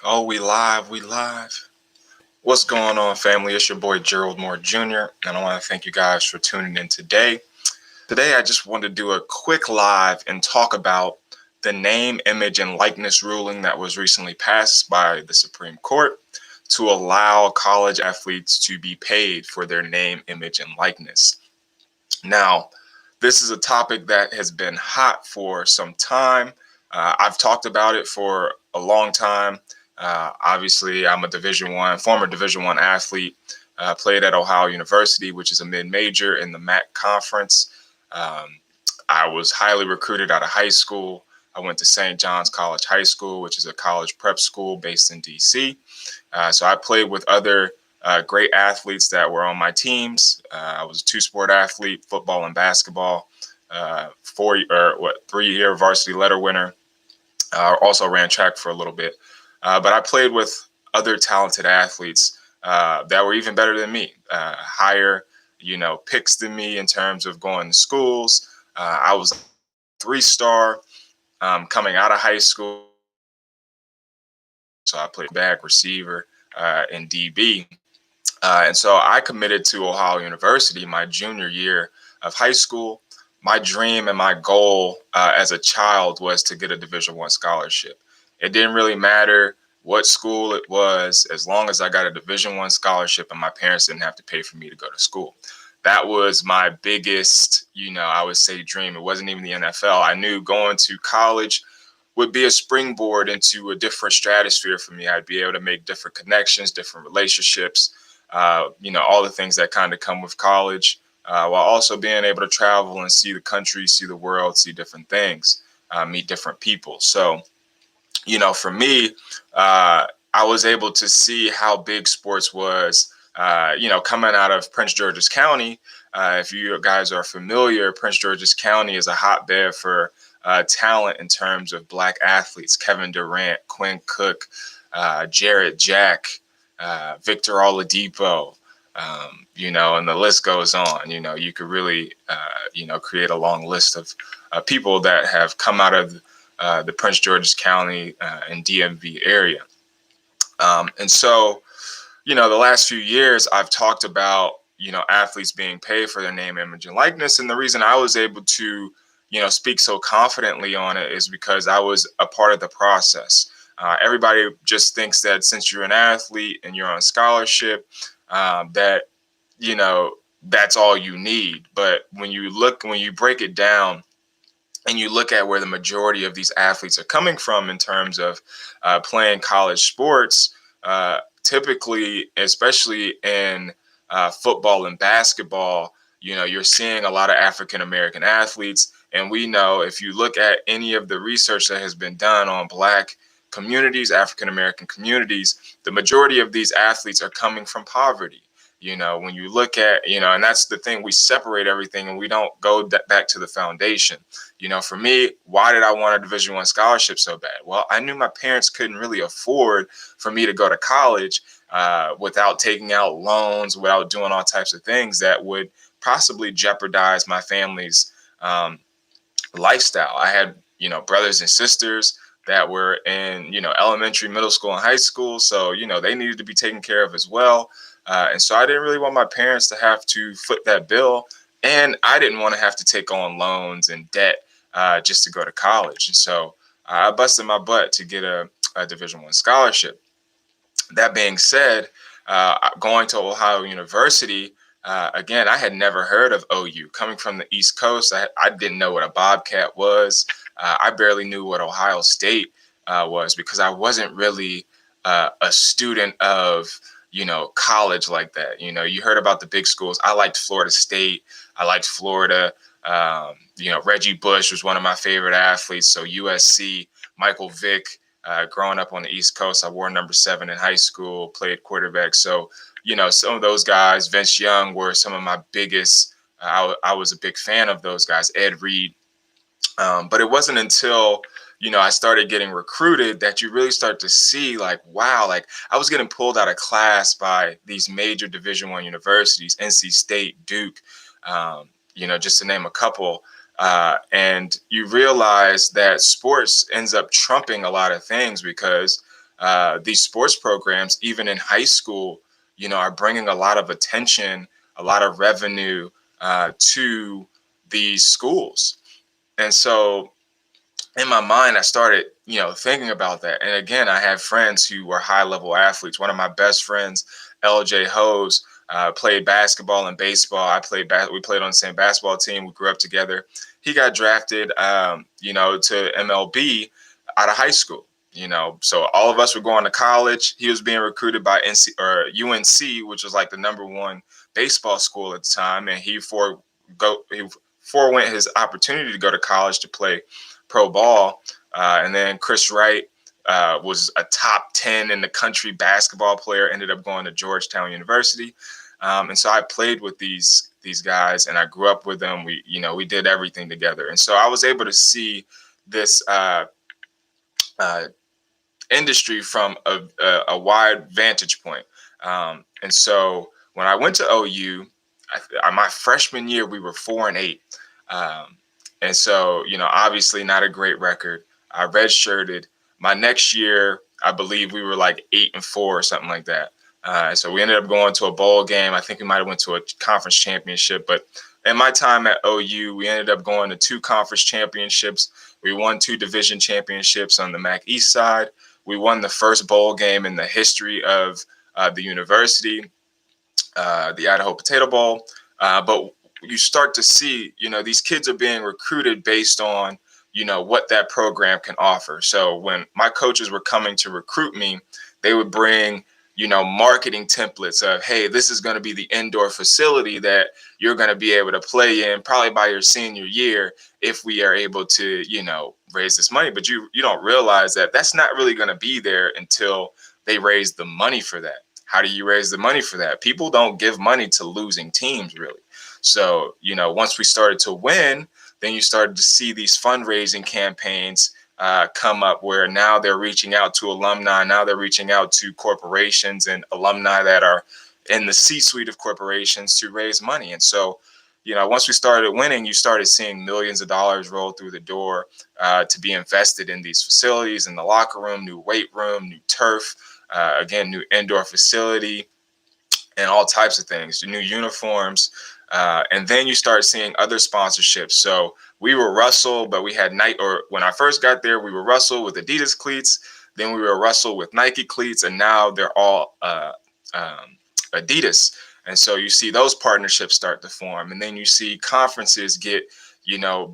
Oh, we live, we live. What's going on, family? It's your boy Gerald Moore Jr., and I want to thank you guys for tuning in today. Today, I just wanted to do a quick live and talk about the name, image, and likeness ruling that was recently passed by the Supreme Court to allow college athletes to be paid for their name, image, and likeness. Now, this is a topic that has been hot for some time. I've talked about it for a long time. Obviously, I'm a former Division One athlete. Played at Ohio University, which is a mid-major in the MAC conference. Um, I was highly recruited out of high school. I went to St. John's College High School, which is a college prep school based in DC. So I played with other great athletes that were on my teams. I was a two-sport athlete, football and basketball. 3-year varsity letter winner. Also ran track for a little bit, but I played with other talented athletes that were even better than me, higher, picks than me in terms of going to schools. I was a three-star coming out of high school, so I played back, receiver, and DB. And so I committed to Ohio University my junior year of high school. My dream and my goal as a child was to get a Division One scholarship. It didn't really matter what school it was, as long as I got a Division One scholarship and my parents didn't have to pay for me to go to school. That was my biggest, I would say dream. It wasn't even the NFL. I knew going to college would be a springboard into a different stratosphere for me. I'd be able to make different connections, different relationships, all the things that kind of come with college, while also being able to travel and see the country, see the world, see different things, meet different people. So, for me, I was able to see how big sports was, coming out of Prince George's County. If you guys are familiar, Prince George's County is a hotbed for talent in terms of Black athletes. Kevin Durant, Quinn Cook, Jarrett Jack, Victor Oladipo, and the list goes on. You could really, create a long list of people that have come out of the Prince George's County and DMV area. And so, the last few years I've talked about, athletes being paid for their name, image, and likeness. And the reason I was able to, speak so confidently on it is because I was a part of the process. Everybody just thinks that since you're an athlete and you're on scholarship, that, that's all you need. But when you break it down, and you look at where the majority of these athletes are coming from in terms of playing college sports, typically, especially in football and basketball, you're seeing a lot of African American athletes. And we know, if you look at any of the research that has been done on Black communities, African American communities, the majority of these athletes are coming from poverty. When you look at, and that's the thing, we separate everything and we don't go back to the foundation. For me, why did I want a Division One scholarship so bad? Well, I knew my parents couldn't really afford for me to go to college without taking out loans, without doing all types of things that would possibly jeopardize my family's lifestyle. I had, brothers and sisters that were in, elementary, middle school, and high school. So, they needed to be taken care of as well. And so I didn't really want my parents to have to foot that bill. And I didn't want to have to take on loans and debt just to go to college. And so I busted my butt to get a Division One scholarship. That being said, going to Ohio University, again, I had never heard of OU. Coming from the East Coast, I didn't know what a Bobcat was. I barely knew what Ohio State was, because I wasn't really a student of, college like that. You heard about the big schools. I liked Florida State. I liked Florida. Reggie Bush was one of my favorite athletes. So USC, Michael Vick. Growing up on the East Coast, I wore number 7 in high school, played quarterback. So, some of those guys, Vince Young, were some of my biggest. I was a big fan of those guys, Ed Reed. But it wasn't until, I started getting recruited that you really start to see, like, wow, like I was getting pulled out of class by these major Division One universities, NC State, Duke, just to name a couple. And you realize that sports ends up trumping a lot of things, because these sports programs, even in high school, are bringing a lot of attention, a lot of revenue to these schools. And so in my mind, I started, thinking about that. And again, I have friends who were high level athletes. One of my best friends, LJ Hose, played basketball and baseball. We played on the same basketball team. We grew up together. He got drafted, to MLB out of high school. So all of us were going to college. He was being recruited by UNC, which was like the number one baseball school at the time, and he forewent his opportunity to go to college to play pro ball. And then Chris Wright was a top 10 in the country basketball player, ended up going to Georgetown University. And so I played with these guys, and I grew up with them. We did everything together. And so I was able to see this industry from a wide vantage point. And so when I went to OU, my freshman year, we were 4-8. And so, obviously not a great record. I redshirted. My next year, I believe we were like 8-4 or something like that. So we ended up going to a bowl game. I think we might have went to a conference championship. But in my time at OU, we ended up going to 2 conference championships. We won 2 division championships on the MAC East side. We won the first bowl game in the history of the university, the Idaho Potato Bowl. But you start to see, these kids are being recruited based on, what that program can offer. So when my coaches were coming to recruit me, they would bring, marketing templates of, hey, this is going to be the indoor facility that you're going to be able to play in probably by your senior year if we are able to, raise this money. But you don't realize that that's not really going to be there until they raise the money for that. How do you raise the money for that? People don't give money to losing teams, really. So, once we started to win, then you started to see these fundraising campaigns come up where now they're reaching out to alumni. Now they're reaching out to corporations and alumni that are in the C-suite of corporations to raise money. And so, once we started winning, you started seeing millions of dollars roll through the door to be invested in these facilities, in the locker room, new weight room, new turf, again, new indoor facility, and all types of things, new uniforms. And then you start seeing other sponsorships. So we were Russell, but we had when I first got there, we were Russell with Adidas cleats. Then we were Russell with Nike cleats, and now they're all Adidas. And so you see those partnerships start to form. And then you see conferences get,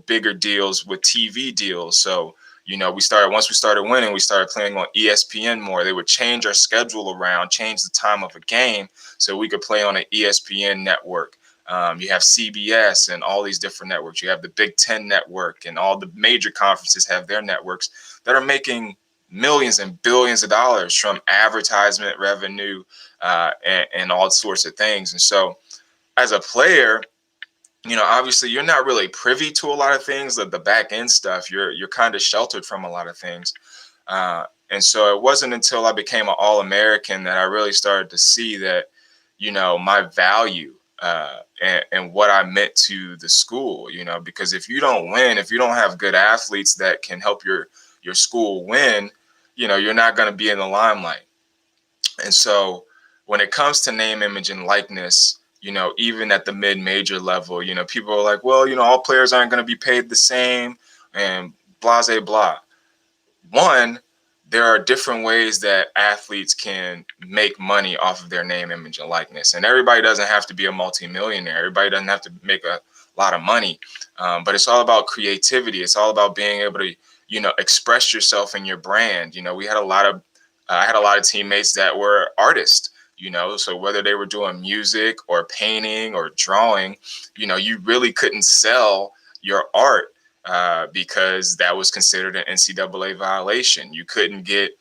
bigger deals with TV deals. So, once we started winning, we started playing on ESPN more. They would change our schedule around, change the time of a game so we could play on an ESPN network. You have CBS and all these different networks. You have the Big Ten network, and all the major conferences have their networks that are making millions and billions of dollars from advertisement revenue and all sorts of things. And so as a player, obviously you're not really privy to a lot of things, the back end stuff. You're kind of sheltered from a lot of things. And so it wasn't until I became an All-American that I really started to see that, my value and what I meant to the school, because if you don't win, if you don't have good athletes that can help your school win, you're not going to be in the limelight. And so when it comes to name, image, and likeness, even at the mid-major level, people are like, well, all players aren't going to be paid the same and blah, blah, blah. One, there are different ways that athletes can make money off of their name, image, and likeness. And everybody doesn't have to be a multimillionaire. Everybody doesn't have to make a lot of money. But it's all about creativity. It's all about being able to, express yourself in your brand. We had I had a lot of teammates that were artists. So whether they were doing music or painting or drawing, you really couldn't sell your art because that was considered an NCAA violation. You couldn't get,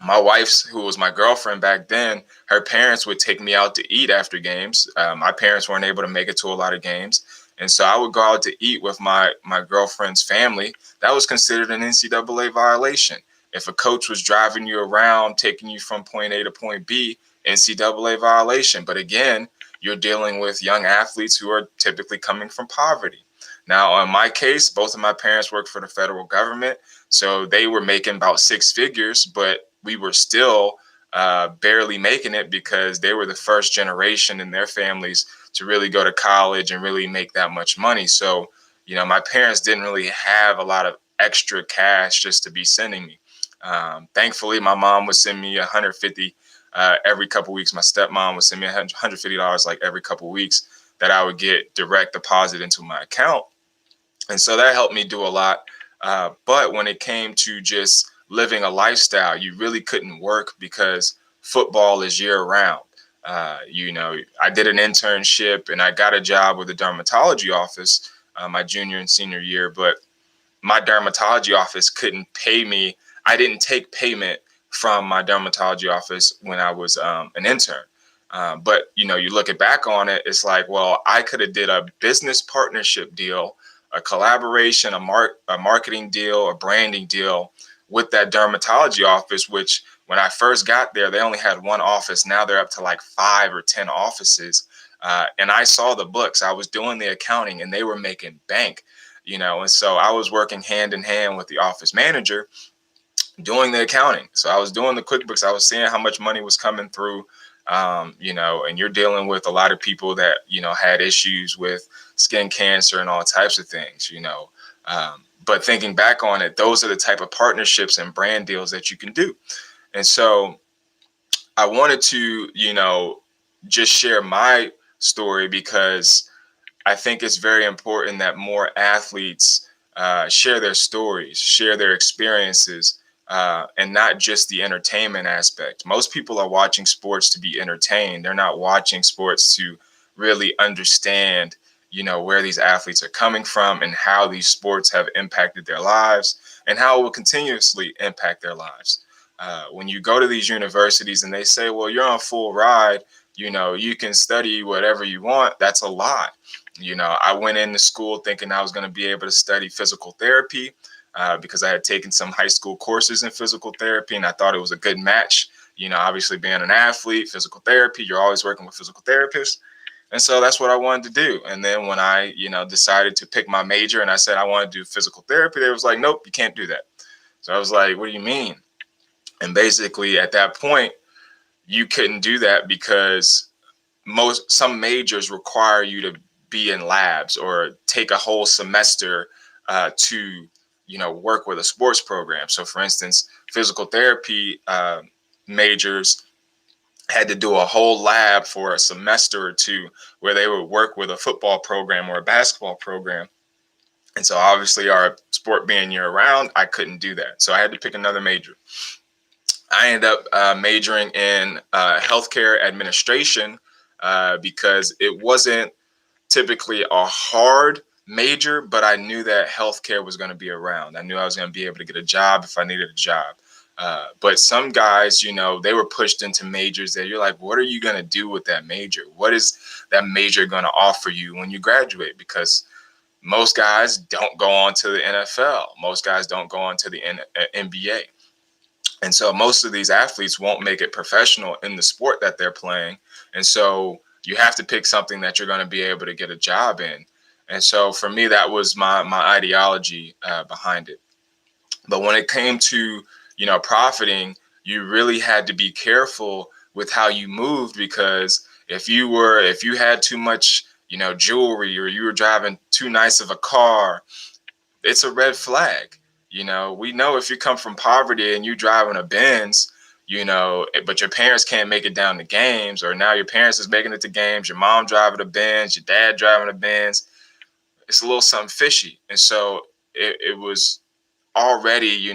my wife's, who was my girlfriend back then, her parents would take me out to eat after games. My parents weren't able to make it to a lot of games. And so I would go out to eat with my girlfriend's family. That was considered an NCAA violation. If a coach was driving you around, taking you from point A to point B, NCAA violation. But again, you're dealing with young athletes who are typically coming from poverty. Now, in my case, both of my parents worked for the federal government, so they were making about six figures, but we were still barely making it because they were the first generation in their families to really go to college and really make that much money. So, my parents didn't really have a lot of extra cash just to be sending me. Thankfully, my mom would send me 150 every couple weeks. My stepmom would send me $150 like every couple weeks that I would get direct deposit into my account. And so that helped me do a lot. But when it came to just living a lifestyle, you really couldn't work because football is year round. I did an internship and I got a job with the dermatology office my junior and senior year, but my dermatology office couldn't pay me. I didn't take payment from my dermatology office when I was an intern. But you look it back on it, it's like, well, I could have did a business partnership deal, a collaboration, a marketing deal, a branding deal with that dermatology office, which when I first got there, they only had one office. Now they're up to like 5 or 10 offices. And I saw the books. I was doing the accounting and they were making bank, and so I was working hand in hand with the office manager doing the accounting. So I was doing the QuickBooks. I was seeing how much money was coming through, and you're dealing with a lot of people that, had issues with skin cancer and all types of things. But thinking back on it, those are the type of partnerships and brand deals that you can do. And so I wanted to, just share my story because I think it's very important that more athletes share their stories, share their experiences, and not just the entertainment aspect. Most people are watching sports to be entertained. They're not watching sports to really understand, where these athletes are coming from and how these sports have impacted their lives and how it will continuously impact their lives. When you go to these universities and they say, well, you're on full ride, you can study whatever you want, that's a lie. I went into school thinking I was going to be able to study physical therapy because I had taken some high school courses in physical therapy and I thought it was a good match. Obviously being an athlete, physical therapy, you're always working with physical therapists. And so that's what I wanted to do. And then when I, decided to pick my major and I said I want to do physical therapy, they was like, nope, you can't do that. So I was like, what do you mean? And basically at that point, you couldn't do that because some majors require you to be in labs or take a whole semester to work with a sports program. So for instance, physical therapy majors had to do a whole lab for a semester or two where they would work with a football program or a basketball program. And so obviously our sport being year round, I couldn't do that. So I had to pick another major. I ended up majoring in healthcare administration because it wasn't typically a hard major, but I knew that healthcare was going to be around. I knew I was going to be able to get a job if I needed a job. But some guys, they were pushed into majors that you're like, what are you going to do with that major? What is that major going to offer you when you graduate? Because most guys don't go on to the NFL. Most guys don't go on to the NBA. And so most of these athletes won't make it professional in the sport that they're playing. And so you have to pick something that you're going to be able to get a job in. And so for me, that was my ideology behind it. But when it came to, profiting, you really had to be careful with how you moved, because if you had too much, jewelry, or you were driving too nice of a car, it's a red flag. We know if you come from poverty and you driving a Benz, but your parents can't make it down to games, or now your parents is making it to games, your mom driving a Benz, your dad driving a Benz, it's a little something fishy. And so it was already,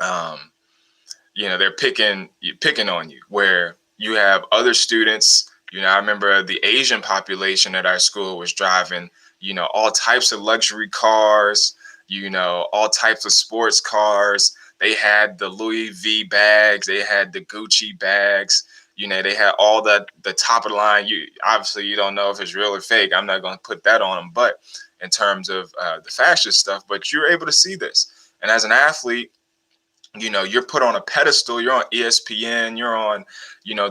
um, they're picking on you, where you have other students. I remember the Asian population at our school was driving, all types of luxury cars, all types of sports cars. They had the Louis V bags, they had the Gucci bags, they had all the top of the line. You don't know if it's real or fake. I'm not going to put that on them, but in terms of the fashion stuff, but you're able to see this. And as an athlete, you're put on a pedestal. You're on ESPN, you're on,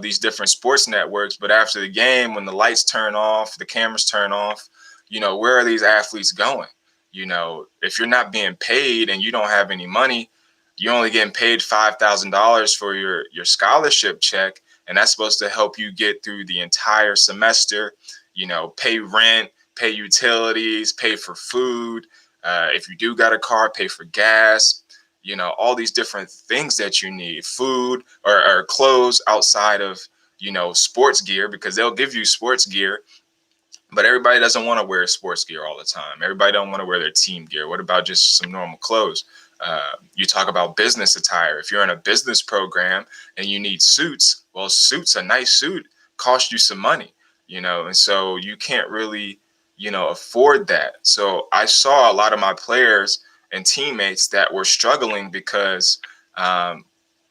these different sports networks. But after the game, when the lights turn off, the cameras turn off, where are these athletes going? If you're not being paid and you don't have any money, you're only getting paid $5,000 for your scholarship check, and that's supposed to help you get through the entire semester. Pay rent, pay utilities, pay for food. If you do got a car, pay for gas. All these different things that you need, food or clothes outside of sports gear, because they'll give you sports gear, but everybody doesn't want to wear sports gear all the time. Everybody don't want to wear their team gear. What about just some normal clothes? You talk about business attire. If you're in a business program and you need suits, well, a nice suit costs you some money, and so you can't really, afford that. So I saw a lot of my players and teammates that were struggling because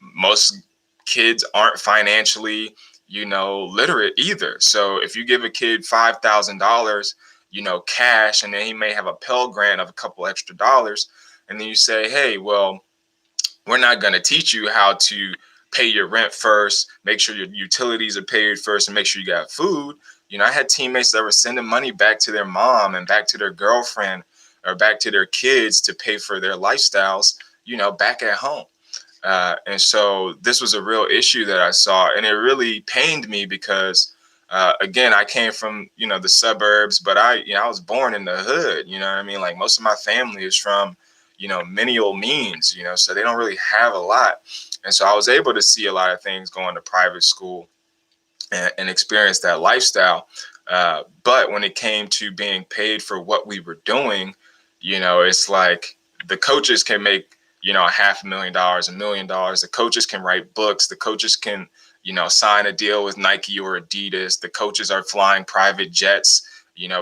most kids aren't financially literate either. So if you give a kid $5,000, cash, and then he may have a Pell Grant of a couple extra dollars, and then you say, hey, well, we're not going to teach you how to pay your rent first, make sure your utilities are paid first, and make sure you got food. I had teammates that were sending money back to their mom and back to their girlfriend or back to their kids to pay for their lifestyles, back at home. And so this was a real issue that I saw, and it really pained me because, again, I came from, the suburbs, but I was born in the hood, you know what I mean? Like most of my family is from, menial means, so they don't really have a lot. And so I was able to see a lot of things going to private school and experience that lifestyle. But when it came to being paid for what we were doing, it's like the coaches can make, $500,000, $1 million. The coaches can write books. The coaches can, sign a deal with Nike or Adidas. The coaches are flying private jets,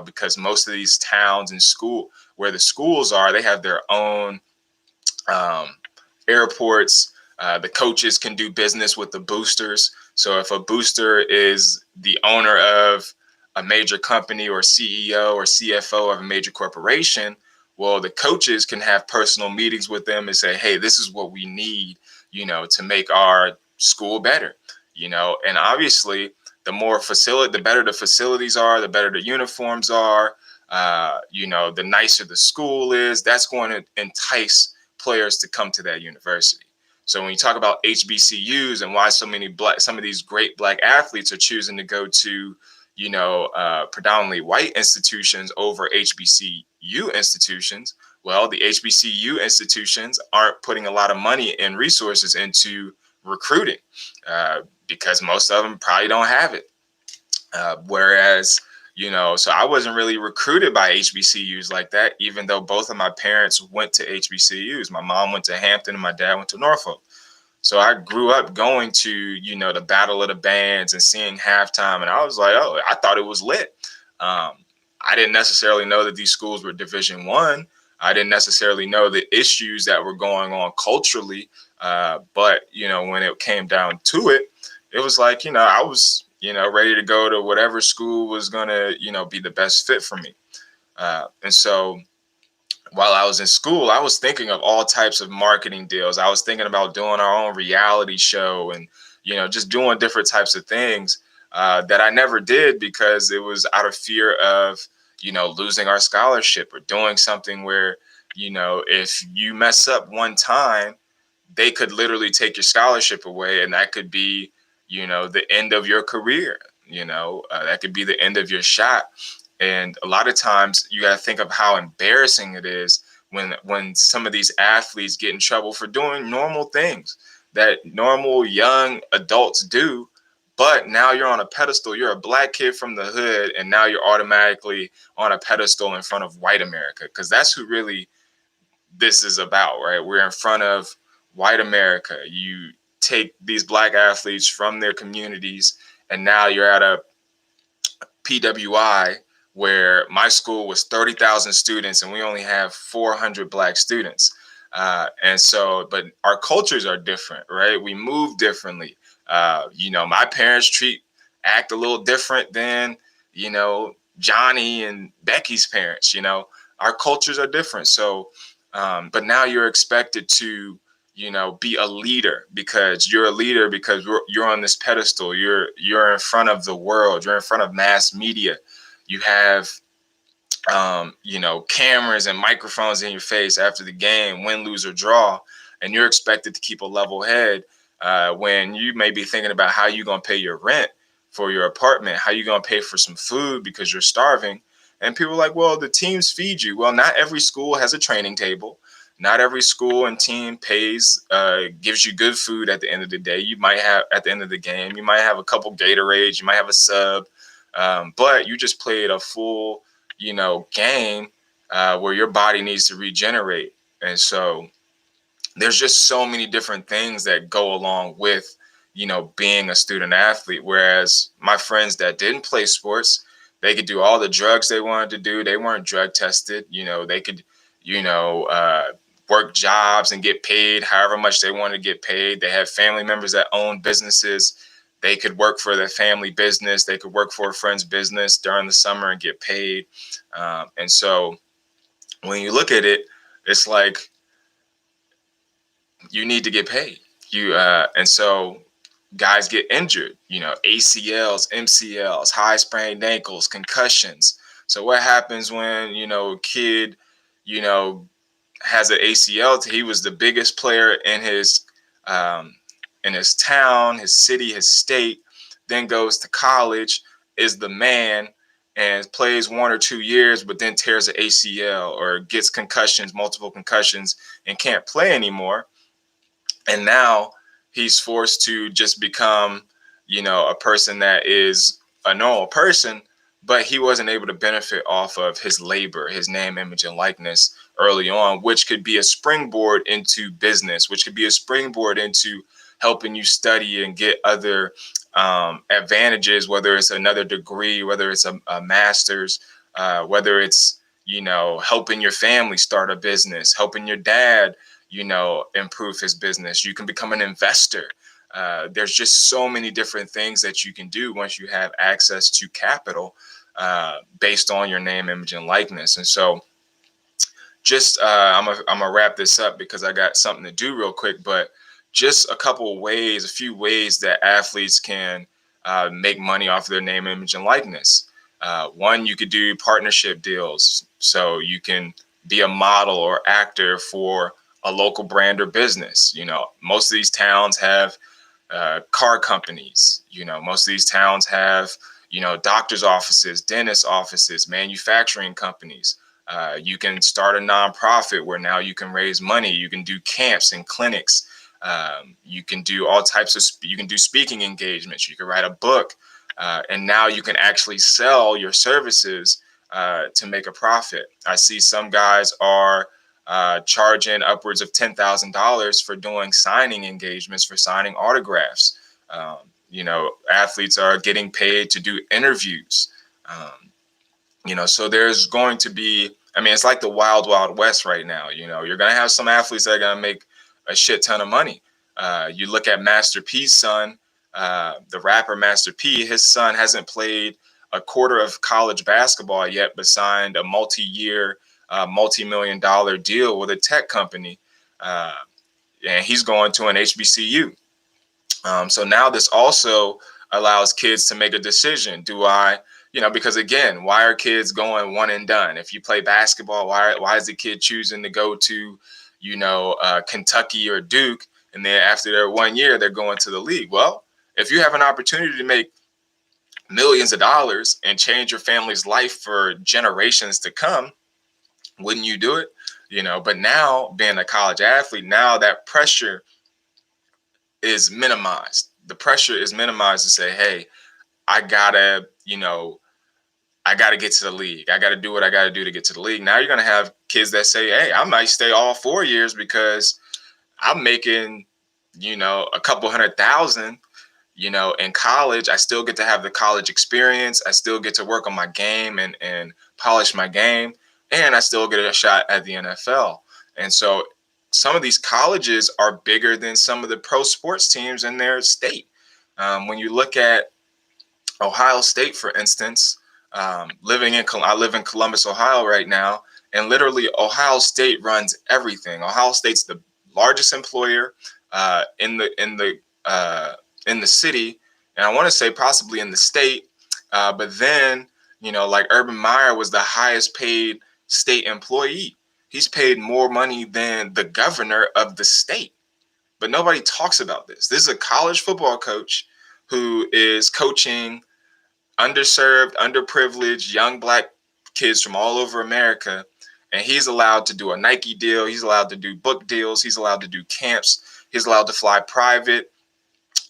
because most of these towns and where the schools are, they have their own airports. The coaches can do business with the boosters. So if a booster is the owner of a major company or CEO or CFO of a major corporation, well, the coaches can have personal meetings with them and say, hey, this is what we need, to make our school better, and obviously the better the facilities are, the better the uniforms are, the nicer the school is. That's going to entice players to come to that university. So when you talk about HBCUs and why some of these great Black athletes are choosing to go to, predominantly white institutions over HBCU institutions, well, the HBCU institutions aren't putting a lot of money and resources into recruiting because most of them probably don't have it. Whereas, so I wasn't really recruited by HBCUs like that, even though both of my parents went to HBCUs. My mom went to Hampton and my dad went to Norfolk. So I grew up going to, the Battle of the Bands and seeing halftime. And I was like, oh, I thought it was lit. I didn't necessarily know that these schools were Division I. I didn't necessarily know the issues that were going on culturally. But, when it came down to it, it was like, I was, ready to go to whatever school was going to, be the best fit for me. And so while I was in school, I was thinking of all types of marketing deals. I was thinking about doing our own reality show and, just doing different types of things that I never did because it was out of fear of, losing our scholarship or doing something where, if you mess up one time, they could literally take your scholarship away, and that could be, the end of your career. That could be the end of your shot. And a lot of times you got to think of how embarrassing it is when some of these athletes get in trouble for doing normal things that normal young adults do. But now you're on a pedestal. You're a Black kid from the hood, and now you're automatically on a pedestal in front of white America, because that's who really this is about, right? We're in front of white America. You take these Black athletes from their communities, and now you're at a PWI where my school was 30,000 students and we only have 400 Black students. And so, but our cultures are different, right? We move differently. My parents act a little different than, Johnny and Becky's parents, our cultures are different. So, but now you're expected to, be a leader because you're a leader because you're on this pedestal. You're in front of the world. You're in front of mass media. You have, cameras and microphones in your face after the game, win, lose, or draw, and you're expected to keep a level head when you may be thinking about how you're going to pay your rent for your apartment, how you're going to pay for some food because you're starving. And people are like, well, the teams feed you. Well, not every school has a training table. Not every school and team gives you good food at the end of the day. You might have, at the end of the game, you might have a couple Gatorades, you might have a sub, but you just played a full game where your body needs to regenerate. And so there's just so many different things that go along with, being a student athlete. Whereas my friends that didn't play sports, they could do all the drugs they wanted to do. They weren't drug tested. They could, work jobs and get paid however much they wanted to get paid. They had family members that owned businesses. They could work for their family business. They could work for a friend's business during the summer and get paid. And so when you look at it, it's like you need to get paid. And so guys get injured, ACLs, MCLs, high sprained ankles, concussions. So what happens when, a kid, has an ACL? He was the biggest player in his town, his city, his state, then goes to college, is the man, and plays 1 or 2 years, but then tears an ACL or gets concussions, multiple concussions, and can't play anymore. And now he's forced to just become, a person that is a normal person, but he wasn't able to benefit off of his labor, his name, image, and likeness early on, which could be a springboard into business, which could be a springboard into helping you study and get other advantages, whether it's another degree, whether it's a master's, whether it's, helping your family start a business, helping your dad, improve his business. You can become an investor. There's just so many different things that you can do once you have access to capital based on your name, image, and likeness. And so just I'm gonna wrap this up because I got something to do real quick, but just a few ways that athletes can make money off of their name, image, and likeness. One, you could do partnership deals. So you can be a model or actor for a local brand or business. Most of these towns have car companies. Most of these towns have, doctor's offices, dentist offices, manufacturing companies. You can start a nonprofit where now you can raise money. You can do camps and clinics. You can do all types of, you can do speaking engagements. You can write a book. And now you can actually sell your services to make a profit. I see some guys are charging upwards of $10,000 for doing signing engagements, for signing autographs. Athletes are getting paid to do interviews. So there's going to be, it's like the wild, wild west right now. You're going to have some athletes that are going to make a shit ton of money. You look at Master P's son, the rapper Master P, his son hasn't played a quarter of college basketball yet, but signed a multi-year, multi-million-dollar deal with a tech company. And he's going to an HBCU. So now this also allows kids to make a decision. Do I, because again, why are kids going one and done? If you play basketball, why is the kid choosing to go to, Kentucky or Duke, and then after their 1 year, they're going to the league? Well, if you have an opportunity to make millions of dollars and change your family's life for generations to come, wouldn't you do it? But now being a college athlete, now that pressure is minimized. The pressure is minimized to say, hey, I gotta get to the league. I gotta do what I gotta do to get to the league. Now you're gonna have kids that say, hey, I might stay all 4 years because I'm making, a couple $100,000, in college. I still get to have the college experience. I still get to work on my game and polish my game. And I still get a shot at the NFL. And so some of these colleges are bigger than some of the pro sports teams in their state. When you look at Ohio State, for instance, I live in Columbus, Ohio right now, and literally Ohio State runs everything. Ohio State's the largest employer in the city, and I want to say possibly in the state. But then Like Urban Meyer was the highest paid state employee. He's paid more money than the governor of the state. But nobody talks about this. This is a college football coach who is coaching underserved, underprivileged young black kids from all over America. And he's allowed to do a Nike deal. He's allowed to do book deals. He's allowed to do camps. He's allowed to fly private.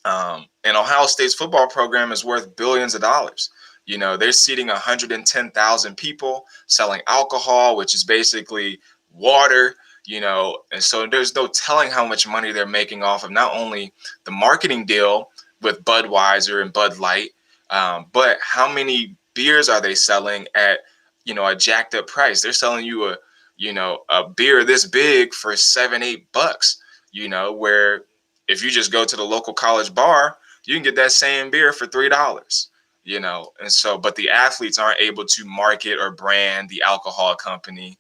And Ohio State's football program is worth billions of dollars. They're seating 110,000 people, selling alcohol, which is basically water, and so there's no telling how much money they're making off of not only the marketing deal with Budweiser and Bud Light, but how many beers are they selling at, a jacked up price? They're selling you a beer this big for $7-8, where if you just go to the local college bar, you can get that same beer for $3, and so, but the athletes aren't able to market or brand the alcohol company.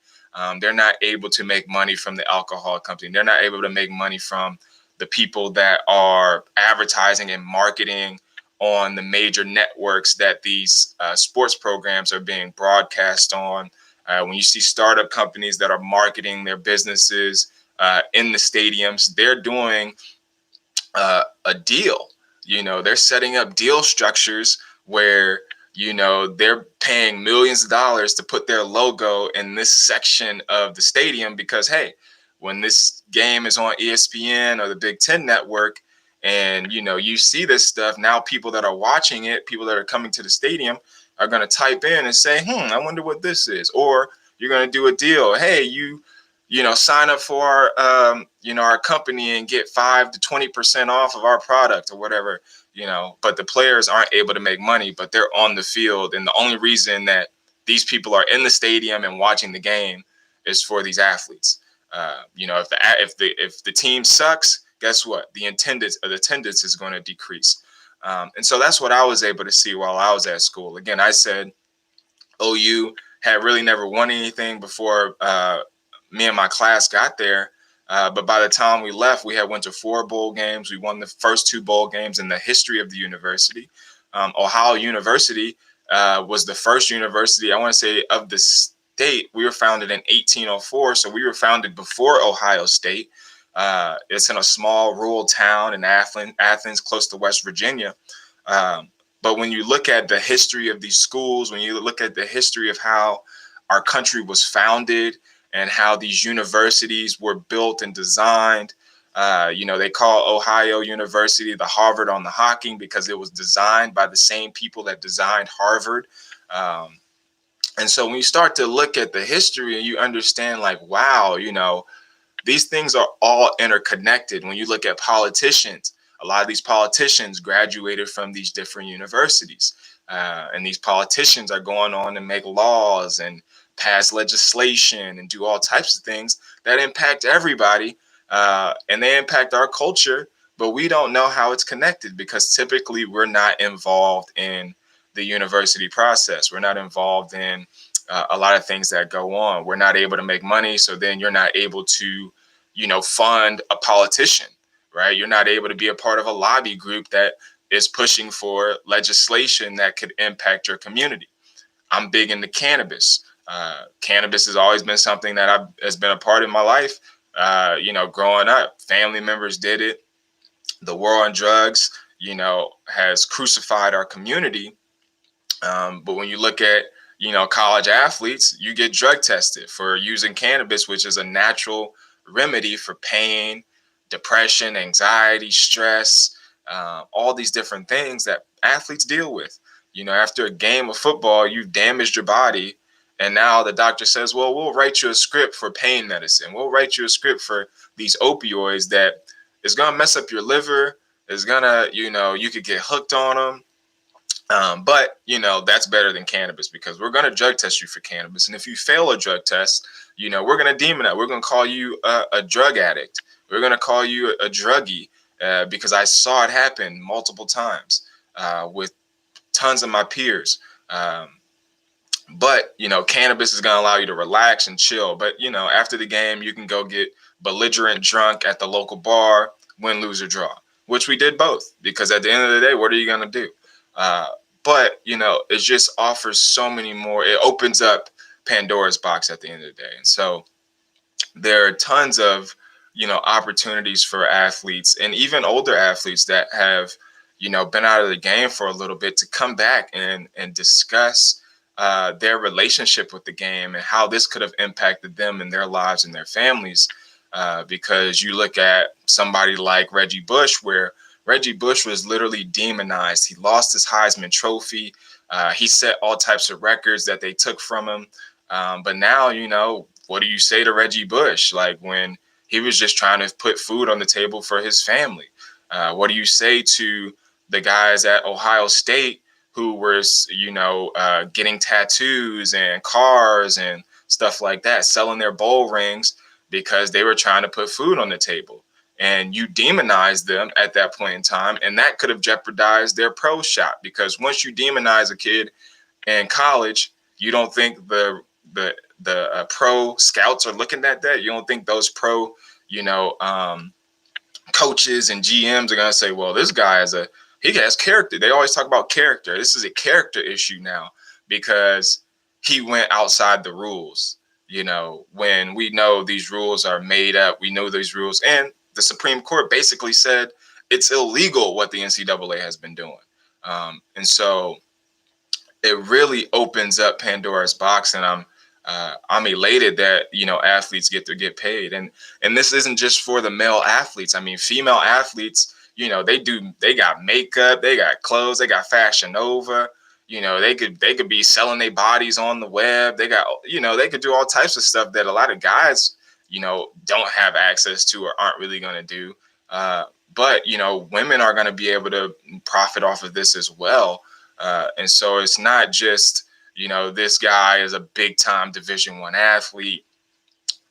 They're not able to make money from the alcohol company. They're not able to make money from the people that are advertising and marketing on the major networks that these sports programs are being broadcast on. When you see startup companies that are marketing their businesses in the stadiums, they're doing a deal. They're setting up deal structures where they're paying millions of dollars to put their logo in this section of the stadium because, hey, when this game is on ESPN or the Big Ten network and you see this stuff, now people that are watching it, people that are coming to the stadium are going to type in and say, I wonder what this is. Or you're going to do a deal. Hey, sign up for our company and get 5 to 20% off of our product or whatever, but the players aren't able to make money, but they're on the field. And the only reason that these people are in the stadium and watching the game is for these athletes. If the team sucks, guess what? The attendance is going to decrease. And so that's what I was able to see while I was at school. Again, I said OU had really never won anything before me and my class got there. But by the time we left, we had went to 4 bowl games. We won the first 2 bowl games in the history of the university. Ohio University was the first university, I want to say, of the state. We were founded in 1804, so we were founded before Ohio State. It's in a small rural town in Athens, close to West Virginia. But when you look at the history of these schools, when you look at the history of how our country was founded and how these universities were built and designed, they call Ohio University the Harvard on the Hocking because it was designed by the same people that designed Harvard. And so when you start to look at the history and you understand, like, wow, these things are all interconnected. When you look at politicians, a lot of these politicians graduated from these different universities. And these politicians are going on to make laws and pass legislation and do all types of things that impact everybody. And they impact our culture, but we don't know how it's connected because typically we're not involved in the university process. We're not involved in a lot of things that go on. We're not able to make money. So then you're not able to, fund a politician, right? You're not able to be a part of a lobby group that is pushing for legislation that could impact your community. I'm big into cannabis. Cannabis has always been something that has been a part of my life. Growing up, family members did it. The war on drugs, has crucified our community. But when you look at, college athletes, you get drug tested for using cannabis, which is a natural remedy for pain, depression, anxiety, stress, all these different things that athletes deal with. After a game of football, you've damaged your body. And now the doctor says, well, we'll write you a script for pain medicine. We'll write you a script for these opioids that is going to mess up your liver. Is going to, you could get hooked on them. But that's better than cannabis because we're going to drug test you for cannabis. And if you fail a drug test, we're going to demonize. We're going to call you a drug addict. We're going to call you a druggie because I saw it happen multiple times with tons of my peers. But cannabis is going to allow you to relax and chill. But, after the game, you can go get belligerent drunk at the local bar, win, lose, or draw, which we did both. Because at the end of the day, what are you going to do? But it just offers so many more. It opens up Pandora's box at the end of the day. And so there are tons of opportunities for athletes and even older athletes that have been out of the game for a little bit to come back and discuss their relationship with the game and how this could have impacted them and their lives and their families. Because you look at somebody like Reggie Bush, where Reggie Bush was literally demonized. He lost his Heisman Trophy. He set all types of records that they took from him. But now, what do you say to Reggie Bush? Like when he was just trying to put food on the table for his family. What do you say to the guys at Ohio State who were, getting tattoos and cars and stuff like that, selling their bowl rings because they were trying to put food on the table? And you demonized them at that point in time, and that could have jeopardized their pro shot, because once you demonize a kid in college, you don't think the pro scouts are looking at that. You don't think those pro, coaches and GMs are going to say, well, this guy he has character. They always talk about character. This is a character issue now because he went outside the rules. When we know these rules are made up, we know these rules. And the Supreme Court basically said it's illegal what the NCAA has been doing. And so it really opens up Pandora's box, and I'm elated that athletes get to get paid, and this isn't just for the male athletes. I mean, female athletes, they got makeup, they got clothes, they got Fashion Nova. They could be selling their bodies on the web. They got they could do all types of stuff that a lot of guys don't have access to or aren't really going to do. But women are going to be able to profit off of this as well. And so it's not just, this guy is a big time Division I athlete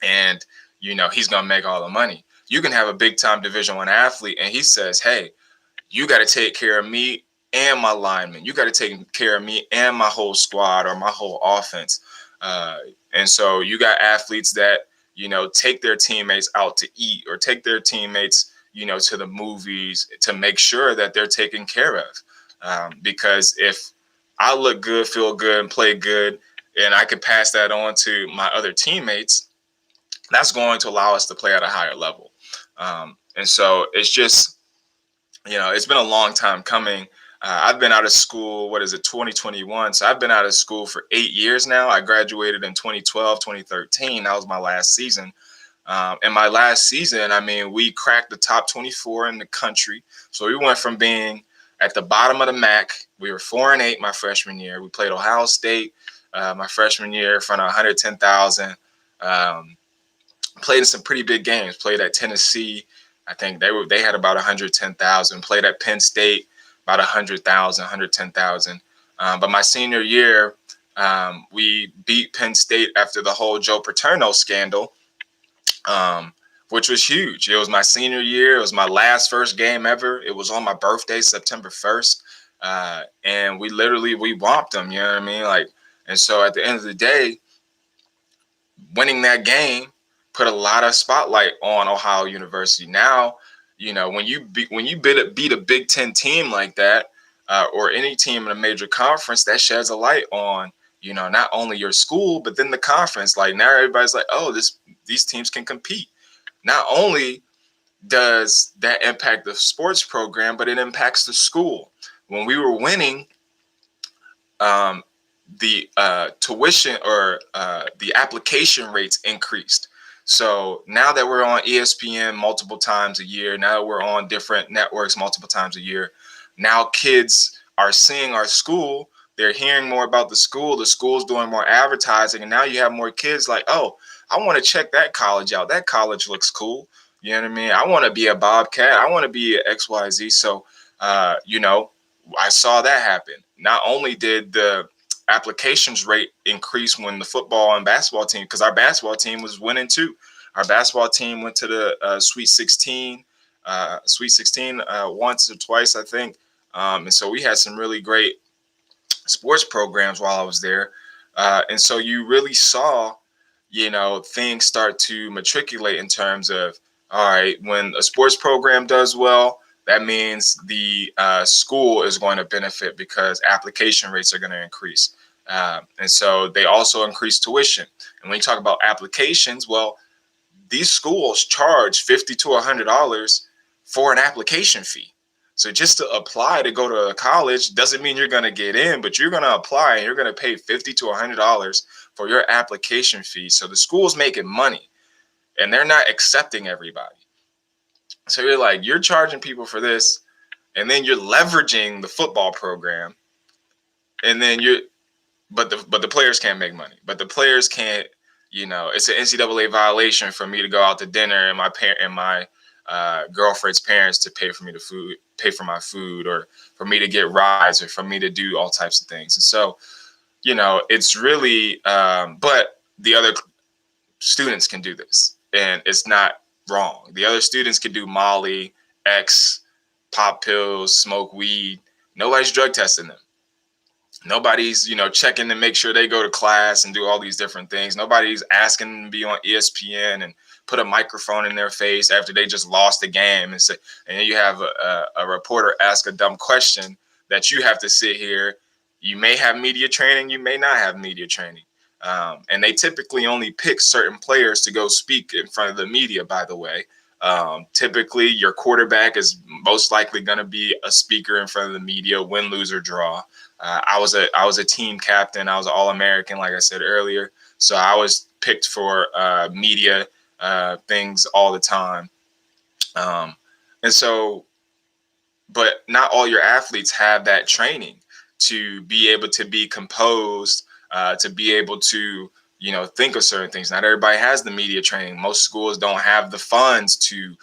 and, he's going to make all the money. You can have a big time Division I athlete and he says, hey, you got to take care of me and my linemen. You got to take care of me and my whole squad or my whole offense. And so you got athletes that, take their teammates out to eat or take their teammates, to the movies to make sure that they're taken care of. Because if I look good, feel good, and play good, and I can pass that on to my other teammates, that's going to allow us to play at a higher level. And so it's just, it's been a long time coming. I've been out of school, 2021? So I've been out of school for 8 years now. I graduated in 2012, 2013. That was my last season. And my last season, we cracked the top 24 in the country. So we went from being at the bottom of the MAC. We were 4-8 my freshman year. We played Ohio State my freshman year in front of 110,000. Played in some pretty big games. Played at Tennessee. I think they had about 110,000. Played at Penn State, about 100,000, 110,000. But my senior year, we beat Penn State after the whole Joe Paterno scandal, which was huge. It was my senior year. It was my first game ever. It was on my birthday, September 1st. And we whomped them, you know what I mean? And so at the end of the day, winning that game put a lot of spotlight on Ohio University. Now, when you beat a Big Ten team like that, or any team in a major conference, that sheds a light on, not only your school, but then the conference. Like now everybody's like, oh, these teams can compete. Not only does that impact the sports program, but it impacts the school. When we were winning, the tuition or the application rates increased. So now that we're on ESPN multiple times a year, now that we're on different networks multiple times a year, now kids are seeing our school. They're hearing more about the school's doing more advertising, and now you have more kids like, oh, I want to check that college out. That college looks cool. You know what I mean? I want to be a Bobcat. I want to be an XYZ. So, I saw that happen. Not only did the applications rate increase when the football and basketball team, because our basketball team was winning too. Our basketball team went to the Sweet 16 once or twice, I think. And so we had some really great sports programs while I was there. And so you really saw, things start to matriculate in terms of, all right, when a sports program does well, that means the school is going to benefit because application rates are going to increase. And so they also increase tuition. And when you talk about applications, well, these schools charge $50 to $100 for an application fee. So just to apply to go to a college doesn't mean you're going to get in, but you're going to apply and you're going to pay $50 to $100 for your application fee. So the school's making money and they're not accepting everybody. So you're like, you're charging people for this, and then you're leveraging the football program, and then but the players can't make money. But the players can't, it's an NCAA violation for me to go out to dinner and my girlfriend's parents to pay for my food, or for me to get rides, or for me to do all types of things. And so, it's really, but the other students can do this, and it's not wrong. The other students can do Molly, X, pop pills, smoke weed. Nobody's drug testing them. Nobody's, checking to make sure they go to class and do all these different things. Nobody's asking them to be on ESPN and put a microphone in their face after they just lost a game and say, and then you have a reporter ask a dumb question that you have to sit here. You may have media training, you may not have media training. And they typically only pick certain players to go speak in front of the media, by the way. Typically, your quarterback is most likely going to be a speaker in front of the media, win, lose, or draw. I was a team captain. I was an All-American, like I said earlier. So I was picked for media things all the time. And so, but not all your athletes have that training to be able to be composed, to be able to, think of certain things. Not everybody has the media training. Most schools don't have the funds to,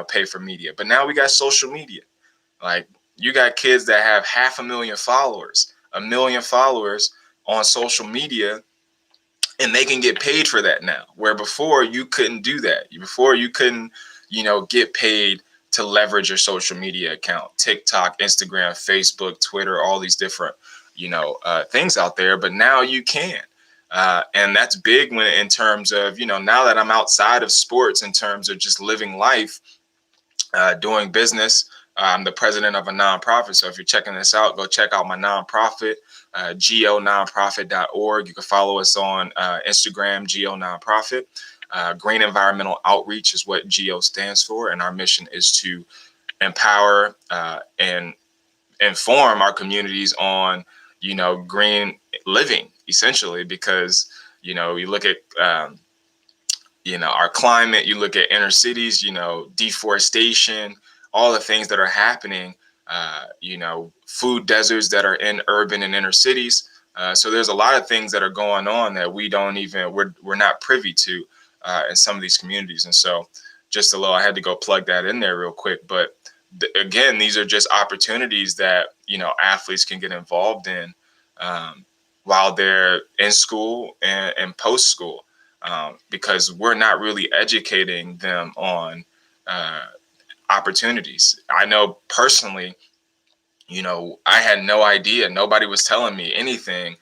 pay for media. But now we got social media. Like, you got kids that have 500,000 followers, 1 million followers on social media, and they can get paid for that now, where before you couldn't do that. Before you couldn't, get paid to leverage your social media account, TikTok, Instagram, Facebook, Twitter, all these different, things out there. But now you can. And that's big in terms of, now that I'm outside of sports, in terms of just living life, doing business. I'm the president of a nonprofit. So if you're checking this out, go check out my nonprofit, gononprofit.org. You can follow us on Instagram, GO Nonprofit. Green Environmental Outreach is what GO stands for. And our mission is to empower and inform our communities on, green living, essentially, because, you look at, our climate, you look at inner cities, deforestation, all the things that are happening, food deserts that are in urban and inner cities. So there's a lot of things that are going on that we're not privy to in some of these communities. And so just I had to go plug that in there real quick. But again, these are just opportunities that, athletes can get involved in while they're in school and post school, because we're not really educating them on opportunities. I know personally, I had no idea. Nobody was telling me anything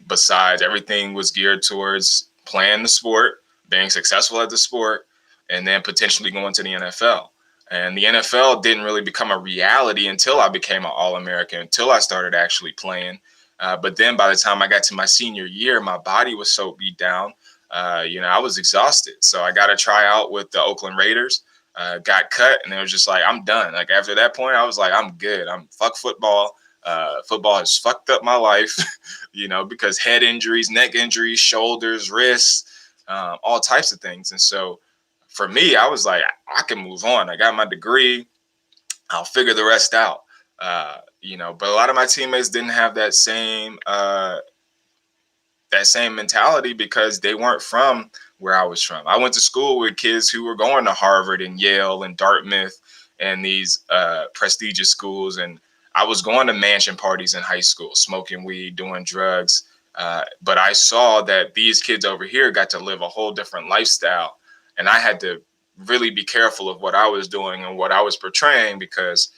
besides everything was geared towards playing the sport, being successful at the sport, and then potentially going to the NFL. And the NFL didn't really become a reality until I became an All-American, until I started actually playing. But then by the time I got to my senior year, my body was so beat down. I was exhausted. So I got to try out with the Oakland Raiders. Got cut, and it was just like, I'm done. Like, after that point, I was like, I'm good. Fuck football. Football has fucked up my life, because head injuries, neck injuries, shoulders, wrists, all types of things. And so for me, I was like, I can move on. I got my degree. I'll figure the rest out. But a lot of my teammates didn't have that same mentality, because they weren't from where I was from. I went to school with kids who were going to Harvard and Yale and Dartmouth and these prestigious schools. And I was going to mansion parties in high school, smoking weed, doing drugs. But I saw that these kids over here got to live a whole different lifestyle. And I had to really be careful of what I was doing and what I was portraying, because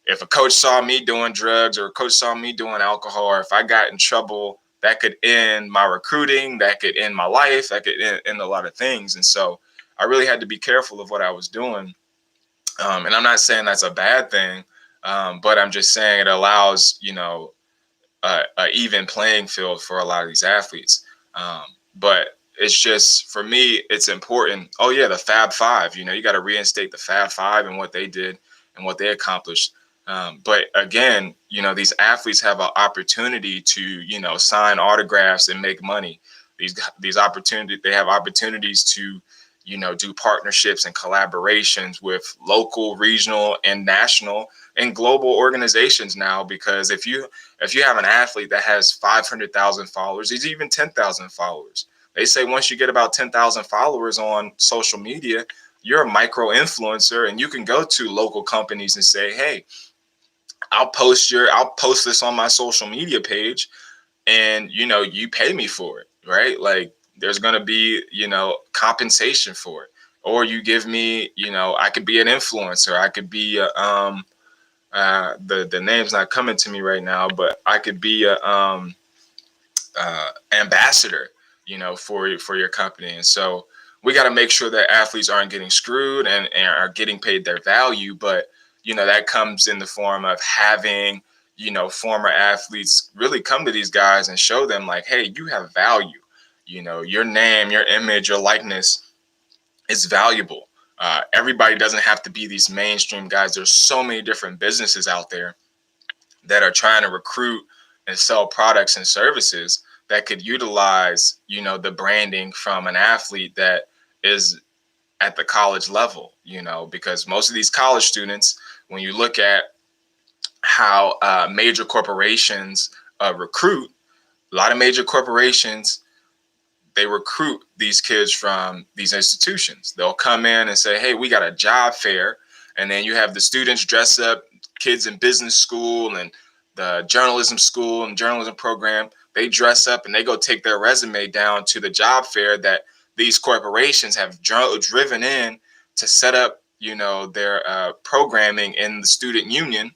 if a coach saw me doing drugs, or a coach saw me doing alcohol, or if I got in trouble, that could end my recruiting, that could end my life, that could end a lot of things. And so I really had to be careful of what I was doing. And I'm not saying that's a bad thing, but I'm just saying it allows, a even playing field for a lot of these athletes. Um, but it's just, for me, it's important. Oh yeah, the Fab Five. You got to reinstate the Fab Five and what they did and what they accomplished. But again, these athletes have an opportunity to, sign autographs and make money. These opportunities, they have opportunities to, do partnerships and collaborations with local, regional, and national and global organizations now. Because if you have an athlete that has 500,000 followers, he's even 10,000 followers. They say once you get about 10,000 followers on social media, you're a micro influencer, and you can go to local companies and say, "Hey, I'll post this on my social media page, and you pay me for it, right? Like there's gonna be compensation for it, or you give me, I could be an influencer, I could be the name's not coming to me right now, but I could be a ambassador, for your company." And so we got to make sure that athletes aren't getting screwed and are getting paid their value. But that comes in the form of having former athletes really come to these guys and show them like, hey, you have value. Your name, your image, your likeness is valuable. Everybody doesn't have to be these mainstream guys. There's so many different businesses out there that are trying to recruit and sell products and services that could utilize, the branding from an athlete that is at the college level, because most of these college students, when you look at how major corporations recruit, a lot of major corporations, they recruit these kids from these institutions. They'll come in and say, hey, we got a job fair. And then you have the students dress up, kids in business school and the journalism school and journalism program. They dress up and they go take their resume down to the job fair that these corporations have driven in to set up, their programming in the student union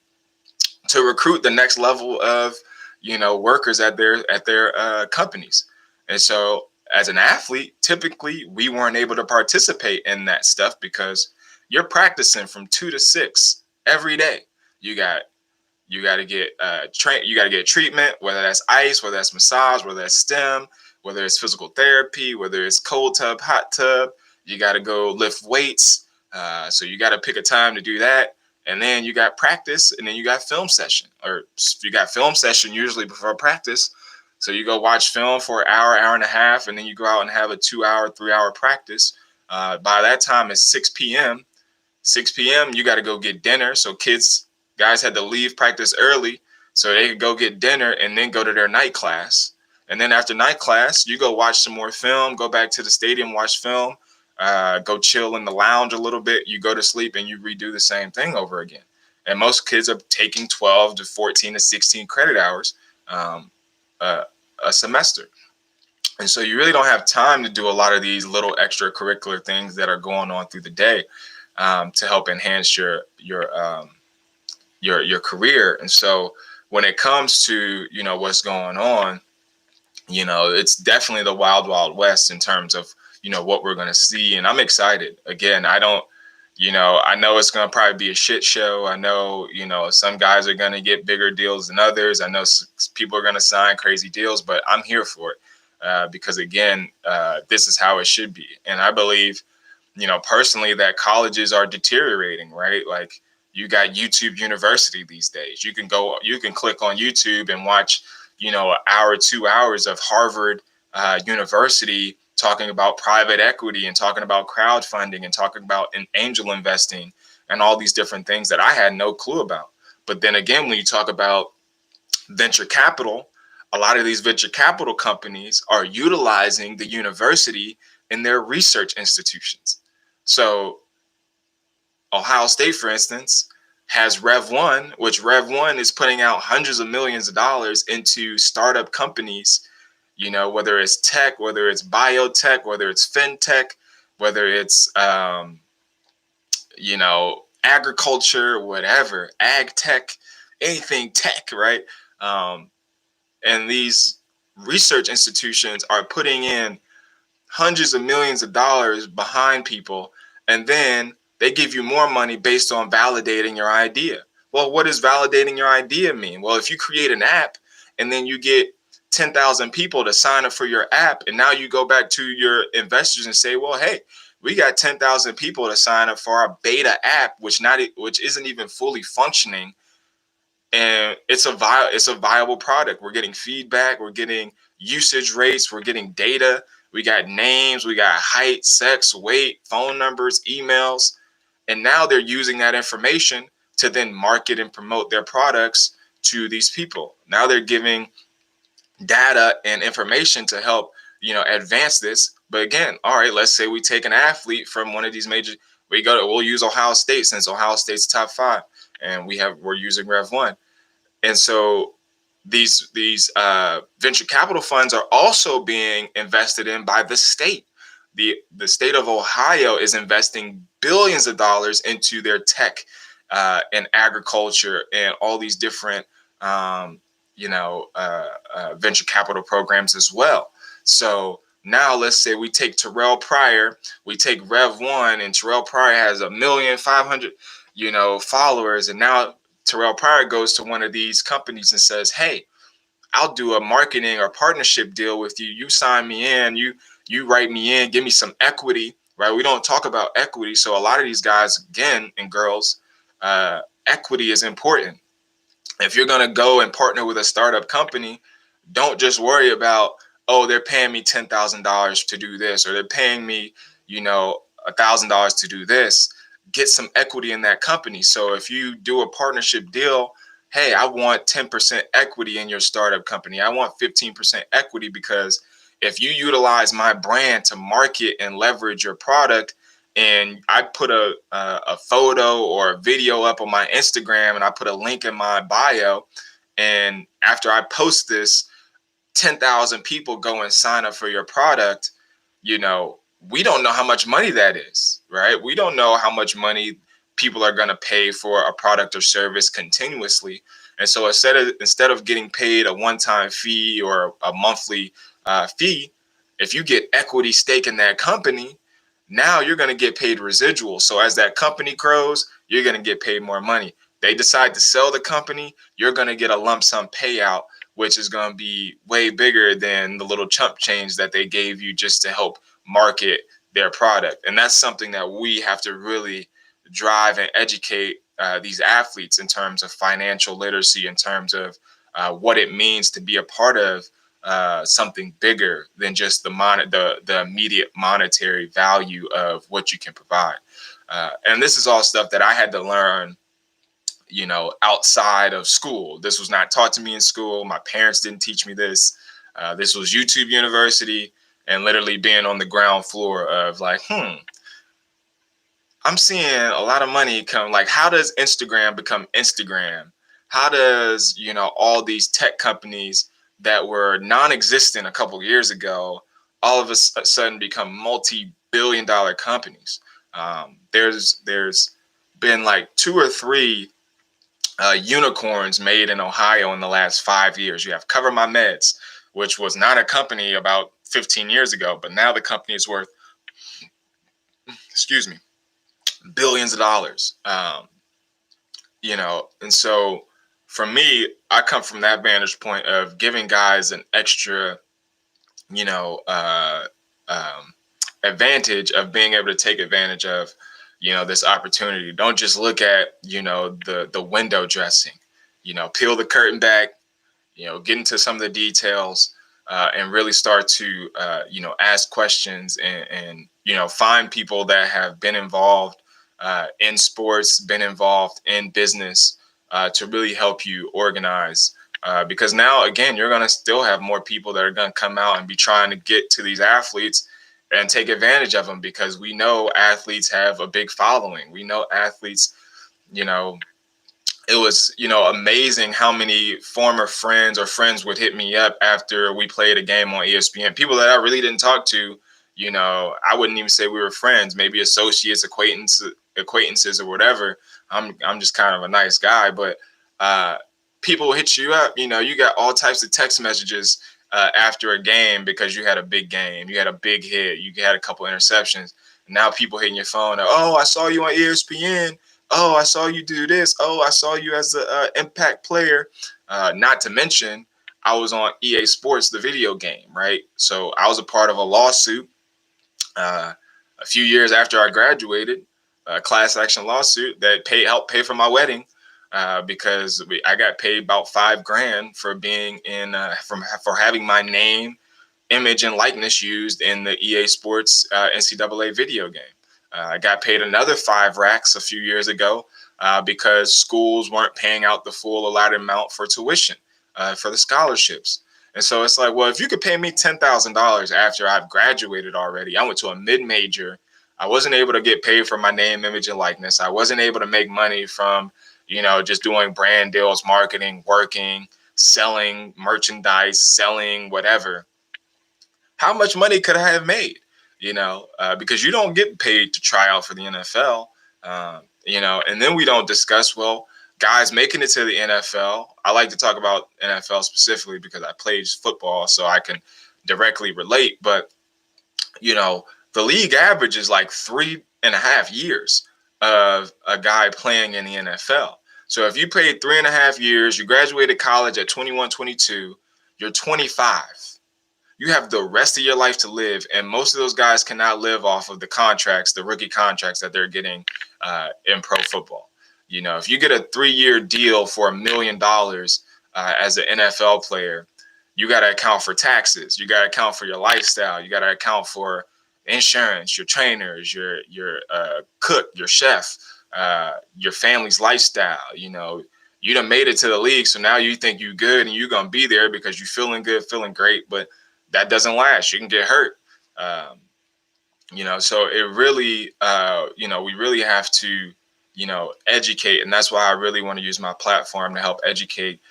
to recruit the next level of, workers at their companies. And so as an athlete, typically we weren't able to participate in that stuff because you're practicing from 2 to 6 every day. You got to get you got to get treatment, whether that's ice, whether that's massage, whether that's STEM, whether it's physical therapy, whether it's cold tub, hot tub. You got to go lift weights. So you got to pick a time to do that. And then you got practice, and then you got film session, or you got film session usually before practice. So you go watch film for an hour, hour and a half, and then you go out and have a 2 hour, 3 hour practice. By that time, it's 6 p.m. 6 p.m. You got to go get dinner. So guys had to leave practice early so they could go get dinner and then go to their night class. And then after night class, you go watch some more film, go back to the stadium, watch film, go chill in the lounge a little bit. You go to sleep and you redo the same thing over again. And most kids are taking 12 to 14 to 16 credit hours a semester. And so you really don't have time to do a lot of these little extracurricular things that are going on through the day to help enhance your career. And so when it comes to what's going on, it's definitely the wild, wild west in terms of what we're going to see. And I'm excited. Again, I know it's going to probably be a shit show. I know some guys are going to get bigger deals than others. I know people are going to sign crazy deals, but I'm here for it because again, this is how it should be. And I believe personally that colleges are deteriorating, right? Like you got YouTube University these days. You can click on YouTube and watch, an hour, 2 hours of Harvard University talking about private equity and talking about crowdfunding and talking about angel investing and all these different things that I had no clue about. But then again, when you talk about venture capital, a lot of these venture capital companies are utilizing the university in their research institutions. So Ohio State, for instance, has Rev One, which Rev One is putting out hundreds of millions of dollars into startup companies, whether it's tech, whether it's biotech, whether it's fintech, whether it's, agriculture, whatever, ag tech, anything tech, right? And these research institutions are putting in hundreds of millions of dollars behind people. And then They give you more money based on validating your idea. Well, what does validating your idea mean? Well, if you create an app and then you get 10,000 people to sign up for your app, and now you go back to your investors and say, well, hey, we got 10,000 people to sign up for our beta app, which isn't even fully functioning, and it's a viable product. We're getting feedback, we're getting usage rates, we're getting data, we got names, we got height, sex, weight, phone numbers, emails, and now they're using that information to then market and promote their products to these people. Now they're giving data and information to help, advance this. But again, all right, let's say we take an athlete from one of these major, we'll use Ohio State, since Ohio State's top 5, and we're using Rev 1. And so these venture capital funds are also being invested in by the state. The state of Ohio is investing billions of dollars into their tech and agriculture and all these different venture capital programs as well. So now let's say we take Terrell Pryor, we take Rev 1, and Terrell Pryor has 1,500,000 followers, and now Terrell Pryor goes to one of these companies and says, hey, I'll do a marketing or partnership deal with you. You sign me in, you write me in, give me some equity, right? We don't talk about equity. So a lot of these guys, again, and girls, equity is important. If you're going to go and partner with a startup company, don't just worry about, oh, they're paying me $10,000 to do this, or they're paying me, $1,000 to do this. Get some equity in that company. So if you do a partnership deal, hey, I want 10% equity in your startup company. I want 15% equity, because if you utilize my brand to market and leverage your product, and I put a photo or a video up on my Instagram, and I put a link in my bio, and after I post this, 10,000 people go and sign up for your product, we don't know how much money that is, right? We don't know how much money people are going to pay for a product or service continuously. And so instead of getting paid a one-time fee or a monthly fee, if you get equity stake in that company, now you're going to get paid residual. So as that company grows, you're going to get paid more money. They decide to sell the company, you're going to get a lump sum payout, which is going to be way bigger than the little chump change that they gave you just to help market their product. And that's something that we have to really drive and educate these athletes in terms of financial literacy, in terms of what it means to be a part of something bigger than just the immediate monetary value of what you can provide. And this is all stuff that I had to learn, outside of school. This was not taught to me in school. My parents didn't teach me this. This was YouTube University, and literally being on the ground floor of like, I'm seeing a lot of money come. Like, how does Instagram become Instagram? How does, all these tech companies that were non-existent a couple of years ago, all of a sudden become multi-billion-dollar companies? There's been like 2 or 3 unicorns made in Ohio in the last 5 years. You have Cover My Meds, which was not a company about 15 years ago, but now the company is worth, billions of dollars. And so for me, I come from that vantage point of giving guys an extra, advantage of being able to take advantage of, this opportunity. Don't just look at, the window dressing, peel the curtain back, get into some of the details, and really start to, ask questions and find people that have been involved in sports, been involved in business, to really help you organize. Because now, again, you're going to still have more people that are going to come out and be trying to get to these athletes and take advantage of them, because we know athletes have a big following. We know athletes, it was, amazing how many former friends or friends would hit me up after we played a game on ESPN. People that I really didn't talk to, I wouldn't even say we were friends, maybe associates, acquaintances or whatever. I'm just kind of a nice guy, but people hit you up. You got all types of text messages after a game because you had a big game, you had a big hit, you had a couple interceptions, Now people hitting your phone. Oh, I saw you on ESPN. Oh, I saw you do this. Oh, I saw you as the impact player. Not to mention, I was on EA Sports, the video game, right? So I was a part of a lawsuit uh, a few years after I graduated, a class action lawsuit that helped pay for my wedding. I got paid about $5,000 for being for having my name, image, and likeness used in the EA Sports NCAA video game. I got paid another 5 racks a few years ago because schools weren't paying out the full allotted amount for tuition for the scholarships. And so it's like, well, if you could pay me $10,000 after I've graduated already, I went to a mid-major. I wasn't able to get paid for my name, image, and likeness. I wasn't able to make money from, just doing brand deals, marketing, working, selling merchandise, selling whatever. How much money could I have made? Because you don't get paid to try out for the NFL. And then we don't discuss, well, guys making it to the NFL. I like to talk about NFL specifically because I played football, so I can directly relate. But, the league average is like 3.5 years of a guy playing in the NFL. So if you played 3.5 years, you graduated college at 21, 22, you're 25. You have the rest of your life to live, and most of those guys cannot live off of the rookie contracts that they're getting in pro football. If you get a 3-year deal for $1 million as an NFL player, you got to account for taxes. You got to account for your lifestyle. You got to account for insurance, your trainers, your cook, your chef, your family's lifestyle. You done made it to the league, so now you think you good and you're gonna be there because you're feeling good, feeling great, but that doesn't last. You can get hurt. So it really, we really have to, educate. And that's why I really want to use my platform to help educate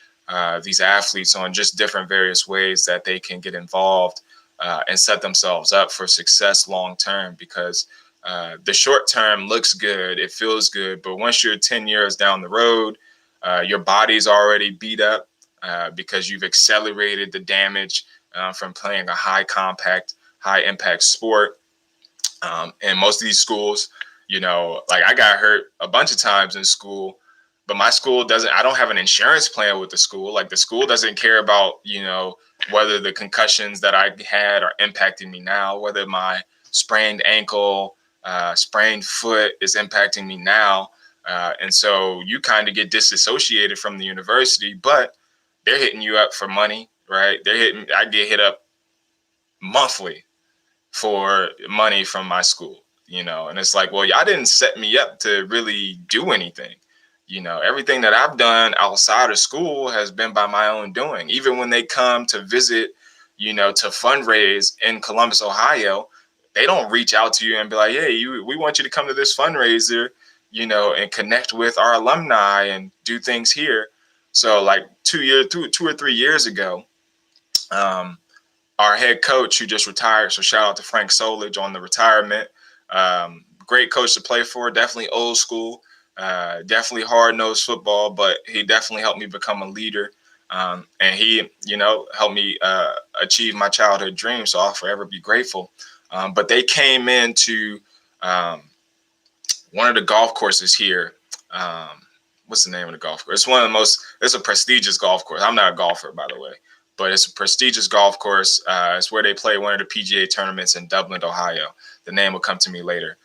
these athletes on just different various ways that they can get involved and set themselves up for success long term. Because the short term looks good, it feels good, but once you're 10 years down the road, your body's already beat up because you've accelerated the damage from playing a high impact sport. And most of these schools, like I got hurt a bunch of times in school, but my school I don't have an insurance plan with the school. Like the school doesn't care about, whether the concussions that I had are impacting me now, whether my sprained ankle, sprained foot is impacting me now. And so you kind of get disassociated from the university, but they're hitting you up for money, right? I get hit up monthly for money from my school, and it's like, well, y'all didn't set me up to really do anything. Everything that I've done outside of school has been by my own doing. Even when they come to visit, to fundraise in Columbus, Ohio, they don't reach out to you and be like, hey, we want you to come to this fundraiser, and connect with our alumni and do things here. So like 2 or 3 years ago, our head coach who just retired, so shout out to Frank Solage on the retirement. Great coach to play for, definitely old school, definitely hard-nosed football, but he definitely helped me become a leader. And he, helped me achieve my childhood dream, so I'll forever be grateful. But they came into one of the golf courses here. What's the name of the golf course? It's a prestigious golf course. I'm not a golfer, by the way, but it's a prestigious golf course. It's where they play one of the PGA tournaments in Dublin, Ohio. The name will come to me later.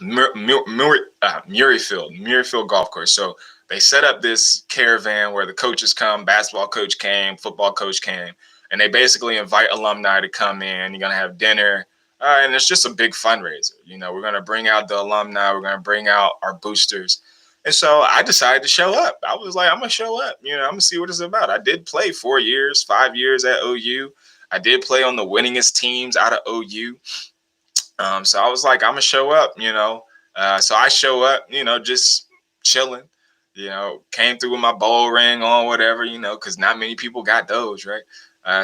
Murrayfield Golf Course. So they set up this caravan where the coaches come, basketball coach came, football coach came, and they basically invite alumni to come in. You're going to have dinner. And it's just a big fundraiser. We're going to bring out the alumni. We're going to bring out our boosters. And so I decided to show up. I was like, I'm going to show up. I'm going to see what it's about. I did play 4 years, 5 years at OU. I did play on the winningest teams out of OU. So I was like, I'm going to show up, So I show up, just chilling, came through with my bowl ring on, whatever, because not many people got those, right?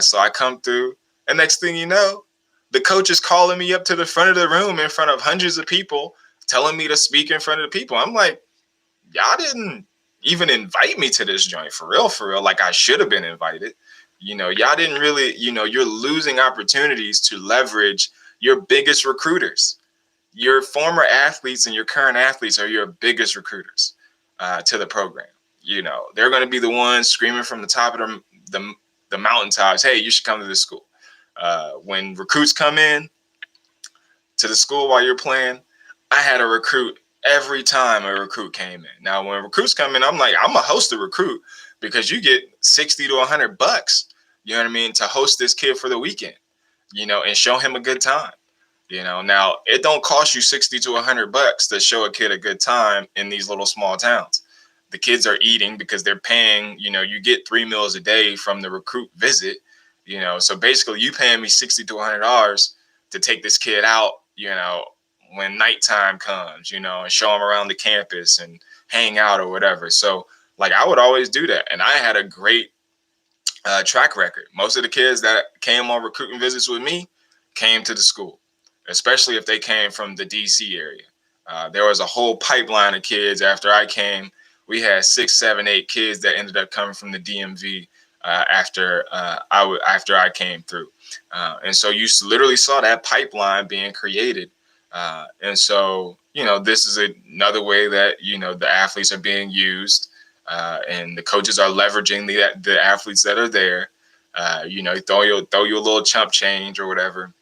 So I come through. And next thing you know, the coach is calling me up to the front of the room in front of hundreds of people, telling me to speak in front of the people. I'm like, y'all didn't even invite me to this joint for real. Like I should have been invited. Y'all didn't really, you're losing opportunities to leverage your biggest recruiters. Your former athletes and your current athletes are your biggest recruiters to the program. They're going to be the ones screaming from the top of the mountaintops, hey, you should come to this school. When recruits come in to the school while you're playing, I had a recruit every time a recruit came in. Now, when recruits come in, I'm like, I'm going to host a recruit because you get 60 to $100, you know what I mean, to host this kid for the weekend, and show him a good time. Now it don't cost you 60 to $100 to show a kid a good time in these little small towns. The kids are eating because they're paying, you get 3 meals a day from the recruit visit, so basically you paying me 60 to $100 to take this kid out, when nighttime comes, and show him around the campus and hang out or whatever. So like I would always do that. And I had a great track record. Most of the kids that came on recruiting visits with me came to the school, especially if they came from the DC area. There was a whole pipeline of kids after I came. We had 6, 7, 8 kids that ended up coming from the DMV after I came through. And so you literally saw that pipeline being created. And so, this is another way that, the athletes are being used. And the coaches are leveraging the athletes that are there. Throw you a little chump change or whatever.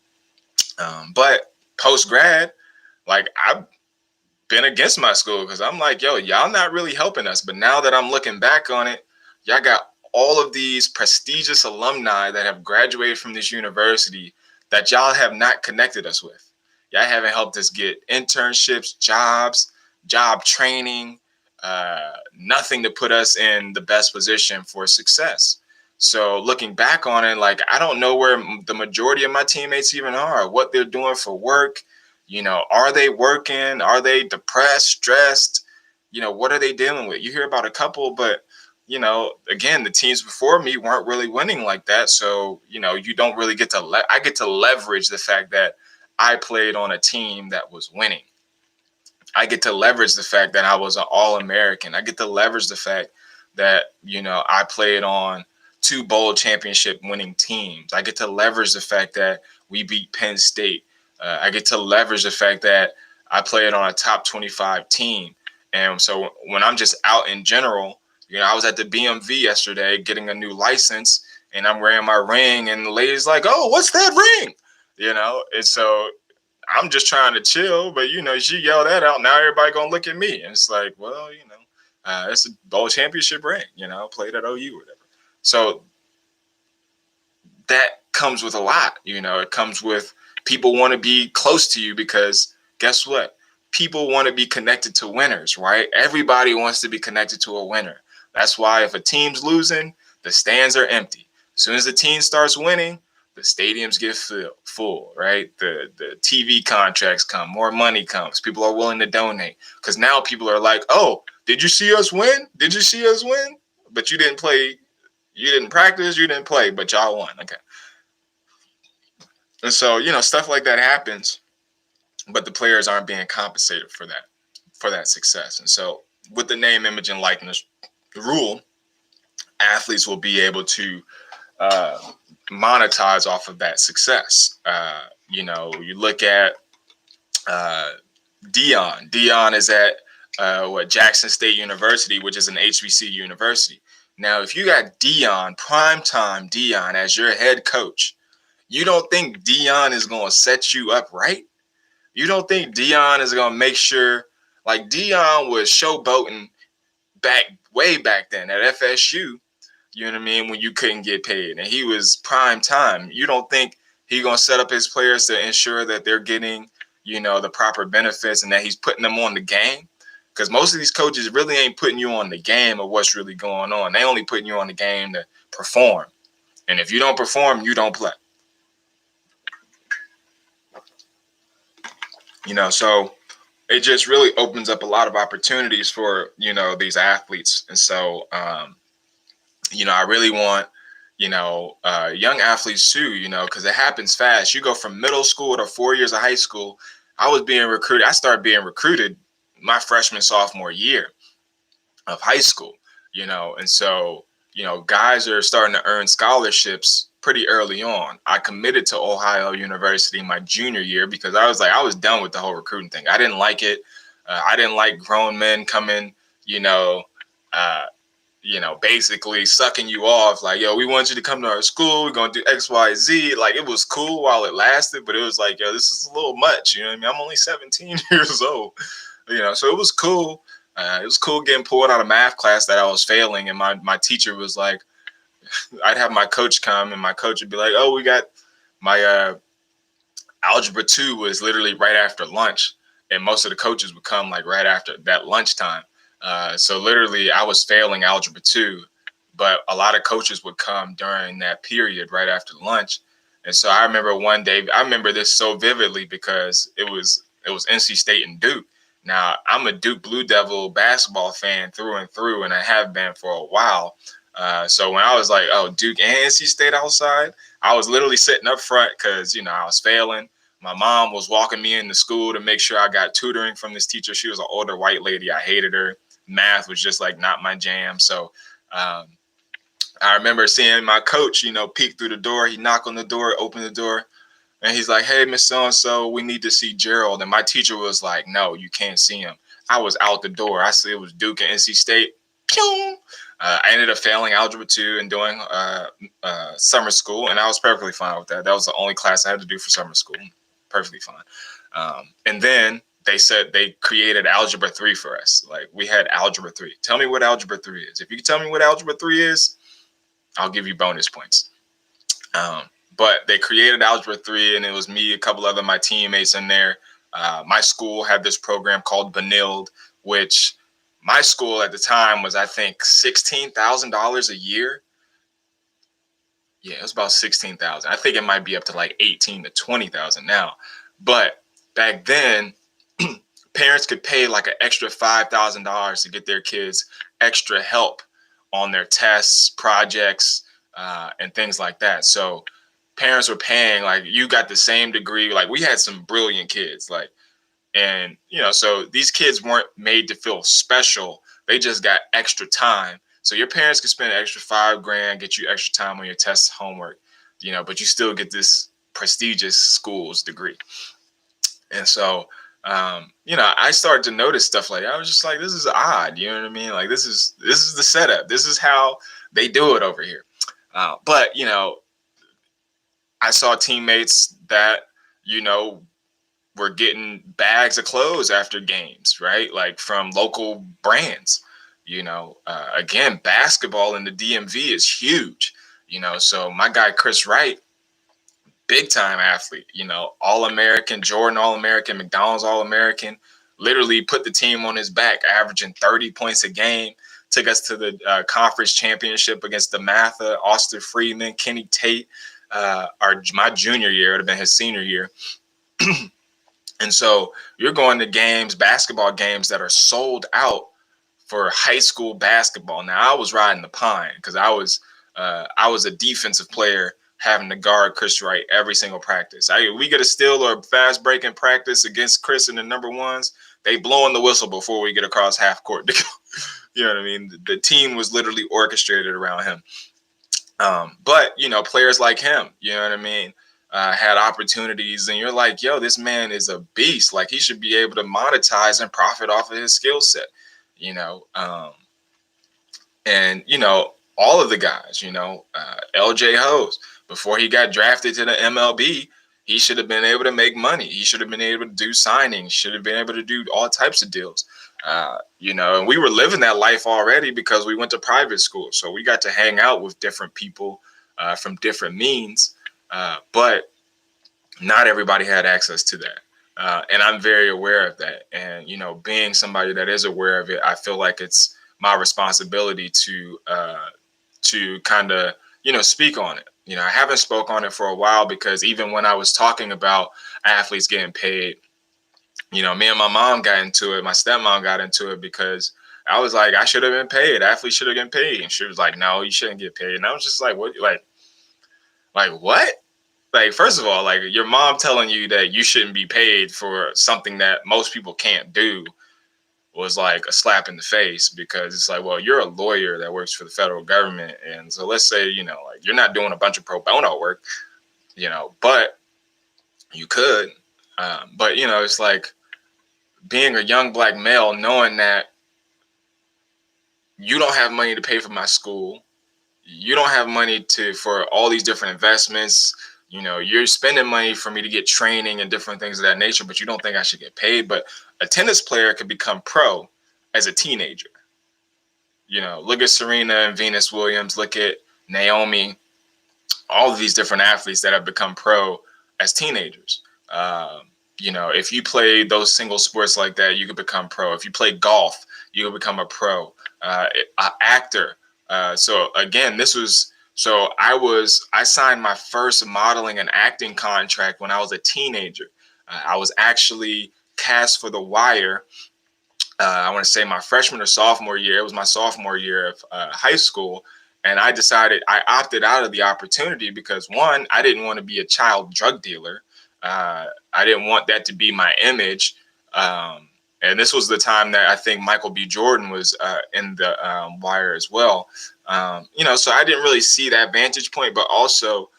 But post grad, like I've been against my school because I'm like, yo, y'all not really helping us. But now that I'm looking back on it, y'all got all of these prestigious alumni that have graduated from this university that y'all have not connected us with. Y'all haven't helped us get internships, jobs, job training, nothing to put us in the best position for success. So looking back on it, like, I don't know where the majority of my teammates even are, what they're doing for work. Are they working? Are they depressed, stressed? What are they dealing with? You hear about a couple, but, again, the teams before me weren't really winning like that. So, you don't really get to, I get to leverage the fact that I played on a team that was winning. I get to leverage the fact that I was an All-American. I get to leverage the fact that, I played on 2 bowl championship winning teams. I get to leverage the fact that we beat Penn State. I get to leverage the fact that I played on a top 25 team. And so when I'm just out in general, I was at the BMV yesterday getting a new license, and I'm wearing my ring, and the lady's like, oh, what's that ring? And so I'm just trying to chill, but, she yelled that out. Now everybody going to look at me. And it's like, well, it's a bowl championship ring, played at OU or whatever. So that comes with a lot, it comes with people want to be close to you because guess what? People want to be connected to winners, right? Everybody wants to be connected to a winner. That's why if a team's losing, the stands are empty. As soon as the team starts winning, the stadiums get full, right? The TV contracts come, more money comes. People are willing to donate because now people are like, oh, did you see us win? Did you see us win? But you didn't play. You didn't practice. You didn't play, but y'all won. Okay. And so, stuff like that happens, but the players aren't being compensated for that success. And so with the name, image, and likeness rule, athletes will be able to monetize off of that success. You look at Dion. Dion is at Jackson State University, which is an HBCU university. Now, if you got primetime Dion as your head coach, you don't think Dion is going to set you up right? You don't think Dion is going to make sure, like Dion was showboating way back then at FSU, you know what I mean, when you couldn't get paid and he was prime time. You don't think he's going to set up his players to ensure that they're getting, the proper benefits and that he's putting them on the game? Because most of these coaches really ain't putting you on the game of what's really going on. They only putting you on the game to perform. And if you don't perform, you don't play. So it just really opens up a lot of opportunities for, these athletes. And so, I really want, young athletes too, because it happens fast. You go from middle school to 4 years of high school. I started being recruited my freshman, sophomore year of high school, and so, guys are starting to earn scholarships pretty early on. I committed to Ohio University my junior year because I was done with the whole recruiting thing. I didn't like it. I didn't like grown men coming, uh, basically sucking you off. Like, yo, we want you to come to our school. We're gonna do X, Y, Z. Like, it was cool while it lasted, but it was like, yo, this is a little much. You know what I mean? I'm only 17 years old. So it was cool. It was cool getting pulled out of math class that I was failing, and my teacher was like, I'd have my coach come, and my coach would be like, "Oh, we got my algebra 2 was literally right after lunch, and most of the coaches would come like right after that lunchtime. So literally, I was failing algebra 2, but a lot of coaches would come during that period right after lunch. And so I remember one day, I remember this so vividly because it was NC State and Duke. Now, I'm a Duke Blue Devil basketball fan through and through, and I have been for a while. So when I was like, oh, Duke and NC State outside, I was literally sitting up front because, I was failing. My mom was walking me into school to make sure I got tutoring from this teacher. She was an older white lady. I hated her. Math was just like not my jam. So I remember seeing my coach, peek through the door. He knocked on the door, opened the door, and he's like, "Hey, Miss So-and-so, we need to see Gerald." And my teacher was like, "No, you can't see him." I was out the door. I said it was Duke and NC State. Pew! I ended up failing algebra 2 and doing summer school, and I was perfectly fine with that. That was the only class I had to do for summer school. Perfectly fine. And then they said they created algebra 3 for us. Like, we had algebra 3. Tell me what algebra 3 is. If you can tell me what algebra 3 is, I'll give you bonus points. But they created algebra 3, and it was me, a couple other my teammates in there. My school had this program called Benilde, which my school at the time was, I think, $16,000 a year. Yeah, it was about 16,000. I think it might be up to like 18 to 20,000 now. But back then, parents could pay like an extra $5,000 to get their kids extra help on their tests, projects, and things like that. So parents were paying, like, you got the same degree. Like, we had some brilliant kids, like, and so these kids weren't made to feel special. They just got extra time. So your parents could spend an extra $5,000, get you extra time on your tests, homework, but you still get this prestigious school's degree. And so, I started to notice stuff like that. I was just like, this is odd. You know what I mean? Like, this is the setup. This is how they do it over here. But I saw teammates that, were getting bags of clothes after games, right? Like, from local brands. Again, basketball in the DMV is huge. So my guy Chris Wright, big time athlete, All-American, Jordan All-American, McDonald's All-American, literally put the team on his back, averaging 30 points a game, took us to the conference championship against DeMatha, Austin Freeman, Kenny Tate. My junior year, it would have been his senior year. And so you're going to games, basketball games that are sold out for high school basketball. Now, I was riding the pine because I was a defensive player having to guard Chris Wright every single practice. We get a steal or a fast break in practice against Chris and the number ones. They blowing the whistle before we get across half court to go. You know what I mean? The team was literally orchestrated around him. But players like him, you know what I mean, had opportunities, and you're like, yo, this man is a beast. Like, he should be able to monetize and profit off of his skill set, and all of the guys, LJ Hose, before he got drafted to the MLB, he should have been able to make money. He should have been able to do signings, should have been able to do all types of deals. And we were living that life already because we went to private school. So we got to hang out with different people from different means. But not everybody had access to that. And I'm very aware of that. And, being somebody that is aware of it, I feel like it's my responsibility to kind of, speak on it. I haven't spoke on it for a while because even when I was talking about athletes getting paid, me and my mom got into it. My stepmom got into it because I was like, I should have been paid. Athletes should have been paid. And she was like, no, you shouldn't get paid. And I was just like, what? Like what? Like, first of all, like, your mom telling you that you shouldn't be paid for something that most people can't do. was like a slap in the face, because it's like, well, you're a lawyer that works for the federal government. And so let's say, like you're not doing a bunch of pro bono work, but you could. But, it's like being a young black male, knowing that you don't have money to pay for my school. You don't have money for all these different investments. You're spending money for me to get training and different things of that nature, but you don't think I should get paid. But a tennis player could become pro as a teenager. Look at Serena and Venus Williams, look at Naomi, all of these different athletes that have become pro as teenagers. If you play those single sports like that, you could become pro. If you play golf, you could become a pro. Actor. So again, I signed my first modeling and acting contract when I was a teenager. I was actually cast for The Wire. I want to say my freshman or sophomore year. It was my sophomore year of high school. And I opted out of the opportunity because, one, I didn't want to be a child drug dealer. I didn't want that to be my image. And this was the time that I think Michael B. Jordan was in the Wire as well. So I didn't really see that vantage point, but also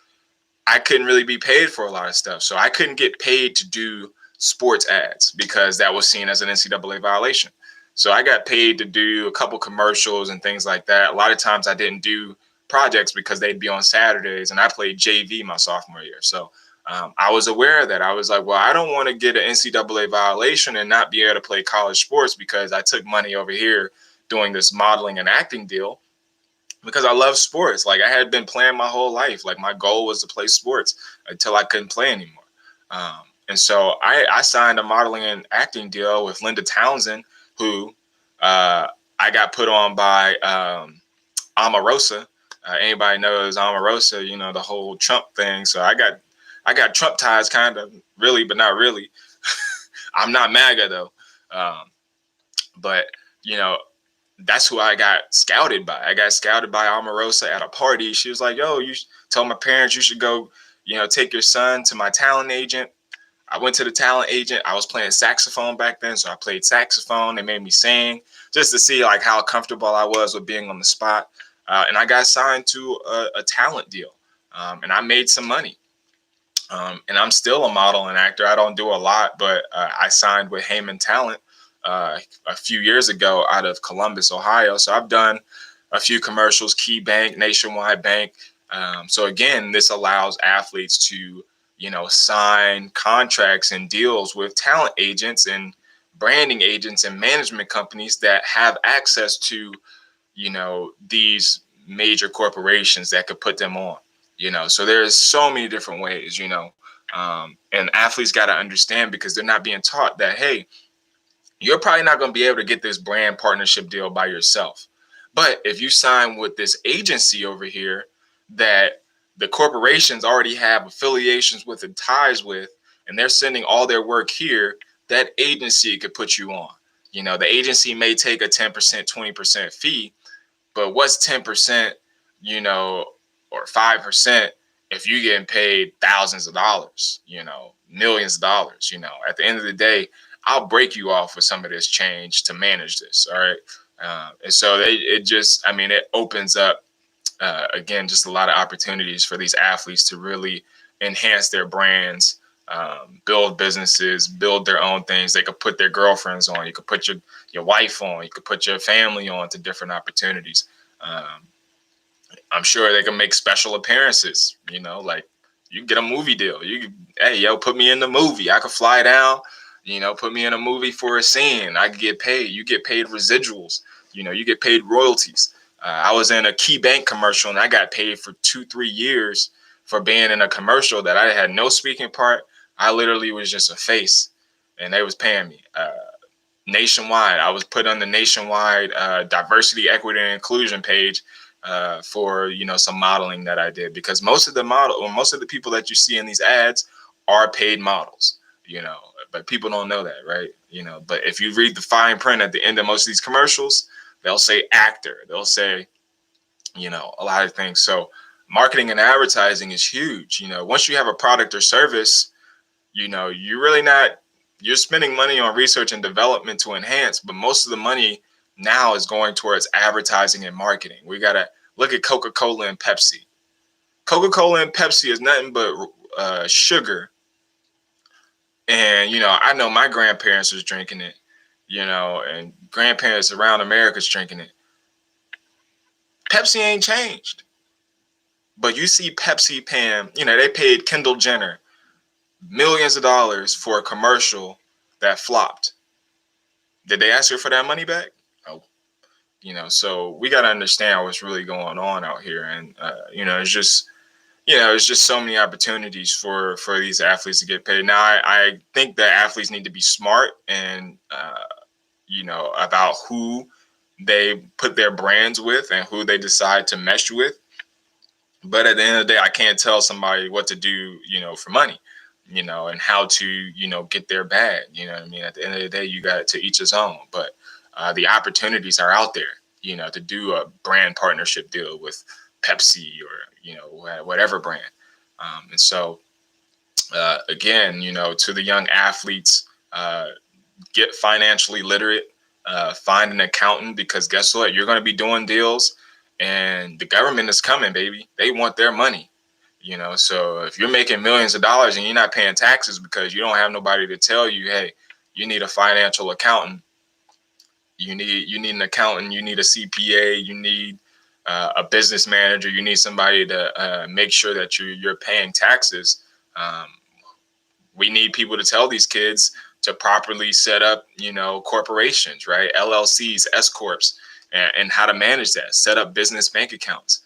I couldn't really be paid for a lot of stuff. So I couldn't get paid to do sports ads because that was seen as an NCAA violation. So I got paid to do a couple commercials and things like that. A lot of times I didn't do projects because they'd be on Saturdays, and I played JV my sophomore year. So I was aware of that. I was like, well, I don't want to get an NCAA violation and not be able to play college sports because I took money over here doing this modeling and acting deal because I love sports. Like, I had been playing my whole life. Like, my goal was to play sports until I couldn't play anymore. And so I signed a modeling and acting deal with Linda Townsend, who I got put on by Omarosa. Anybody knows Omarosa, the whole Trump thing. So I got Trump ties, kind of, really, but not really. I'm not MAGA, though. But, that's who I got scouted by. I got scouted by Omarosa at a party. She was like, yo, you told my parents you should go, take your son to my talent agent. I went to the talent agent. I was playing saxophone back then, so I played saxophone. They made me sing just to see like how comfortable I was with being on the spot. And I got signed to a talent deal, and I made some money. And I'm still a model and actor. I don't do a lot, but I signed with Heyman Talent a few years ago out of Columbus, Ohio. So I've done a few commercials, Key Bank, Nationwide Bank. So again, this allows athletes to sign contracts and deals with talent agents and branding agents and management companies that have access to, these major corporations that could put them on, so there's so many different ways, and athletes got to understand, because they're not being taught that, hey, you're probably not going to be able to get this brand partnership deal by yourself. But if you sign with this agency over here that the corporations already have affiliations with and ties with, and they're sending all their work here, that agency could put you on. The agency may take a 10%, 20% fee, but what's 10%, or 5% if you're getting paid thousands of dollars, millions of dollars? At the end of the day, I'll break you off with some of this change to manage this. All right. And so it opens up, again, just a lot of opportunities for these athletes to really enhance their brands, build businesses, build their own things. They could put their girlfriends on. You could put your wife on. You could put your family on to different opportunities. I'm sure they can make special appearances, like you get a movie deal. Hey, yo, put me in the movie. I could fly down, put me in a movie for a scene. I could get paid. You get paid residuals. You get paid royalties. I was in a Key Bank commercial, and I got paid for 2-3 years for being in a commercial that I had no speaking part. I literally was just a face, and they was paying me. Nationwide, I was put on the Nationwide diversity, equity, and inclusion page for some modeling that I did, because most of the people that you see in these ads are paid models, but people don't know that, right? But if you read the fine print at the end of most of these commercials, they'll say actor, they'll say a lot of things. So marketing and advertising is huge. Once you have a product or service, you're really not You're spending money on research and development to enhance, but most of the money now is going towards advertising and marketing. We got to look at Coca-Cola and Pepsi. Coca-Cola and Pepsi is nothing but sugar. And, I know my grandparents was drinking it, and grandparents around America's drinking it. Pepsi ain't changed. But you see Pepsi paying, they paid Kendall Jenner millions of dollars for a commercial that flopped. Did they ask her for that money back? No. So we got to understand what's really going on out here. And, it's just so many opportunities for these athletes to get paid. Now, I think that athletes need to be smart and, about who they put their brands with and who they decide to mesh with. But at the end of the day, I can't tell somebody what to do, for money, and how to, get their bag. You know what I mean? At the end of the day, you got to each his own. But the opportunities are out there, to do a brand partnership deal with Pepsi or, whatever brand. And so, again, to the young athletes, get financially literate, find an accountant, because guess what? You're going to be doing deals and the government is coming, baby. They want their money, so if you're making millions of dollars and you're not paying taxes because you don't have nobody to tell you, hey, you need a financial accountant, you need an accountant, you need a CPA, you need a business manager, you need somebody to make sure that you're paying taxes. We need people to tell these kids to properly set up, corporations, right? LLCs, S corps, and how to manage that. Set up business bank accounts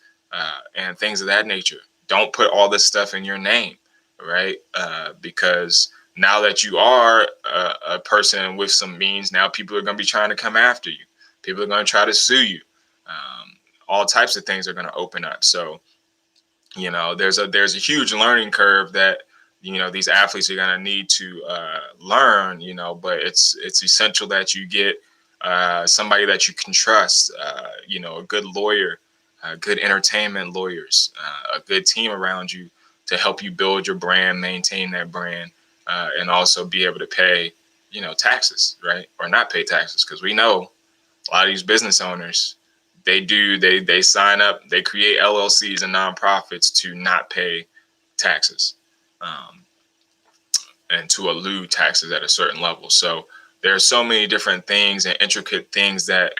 and things of that nature. Don't put all this stuff in your name, right? Because now that you are a person with some means, now people are going to be trying to come after you. People are going to try to sue you. All types of things are going to open up. So, there's a huge learning curve that these athletes are going to need to learn, but it's essential that you get somebody that you can trust, a good lawyer, good entertainment lawyers, a good team around you to help you build your brand, maintain that brand, and also be able to pay, taxes, right? Or not pay taxes, because we know a lot of these business owners, they sign up, they create LLCs and nonprofits to not pay taxes. And to elude taxes at a certain level. So there are so many different things and intricate things that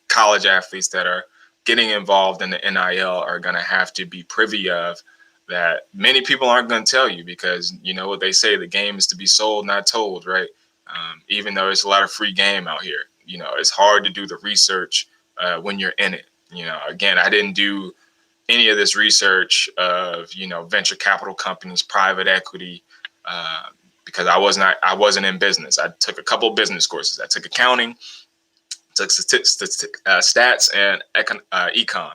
college athletes that are getting involved in the NIL are going to have to be privy of, that many people aren't going to tell you, because what they say, the game is to be sold, not told, right? Even though there's a lot of free game out here, it's hard to do the research when you're in it. Again, I didn't do any of this research of venture capital companies, private equity, because I wasn't in business. I took a couple of business courses. I took accounting, took stats, and econ,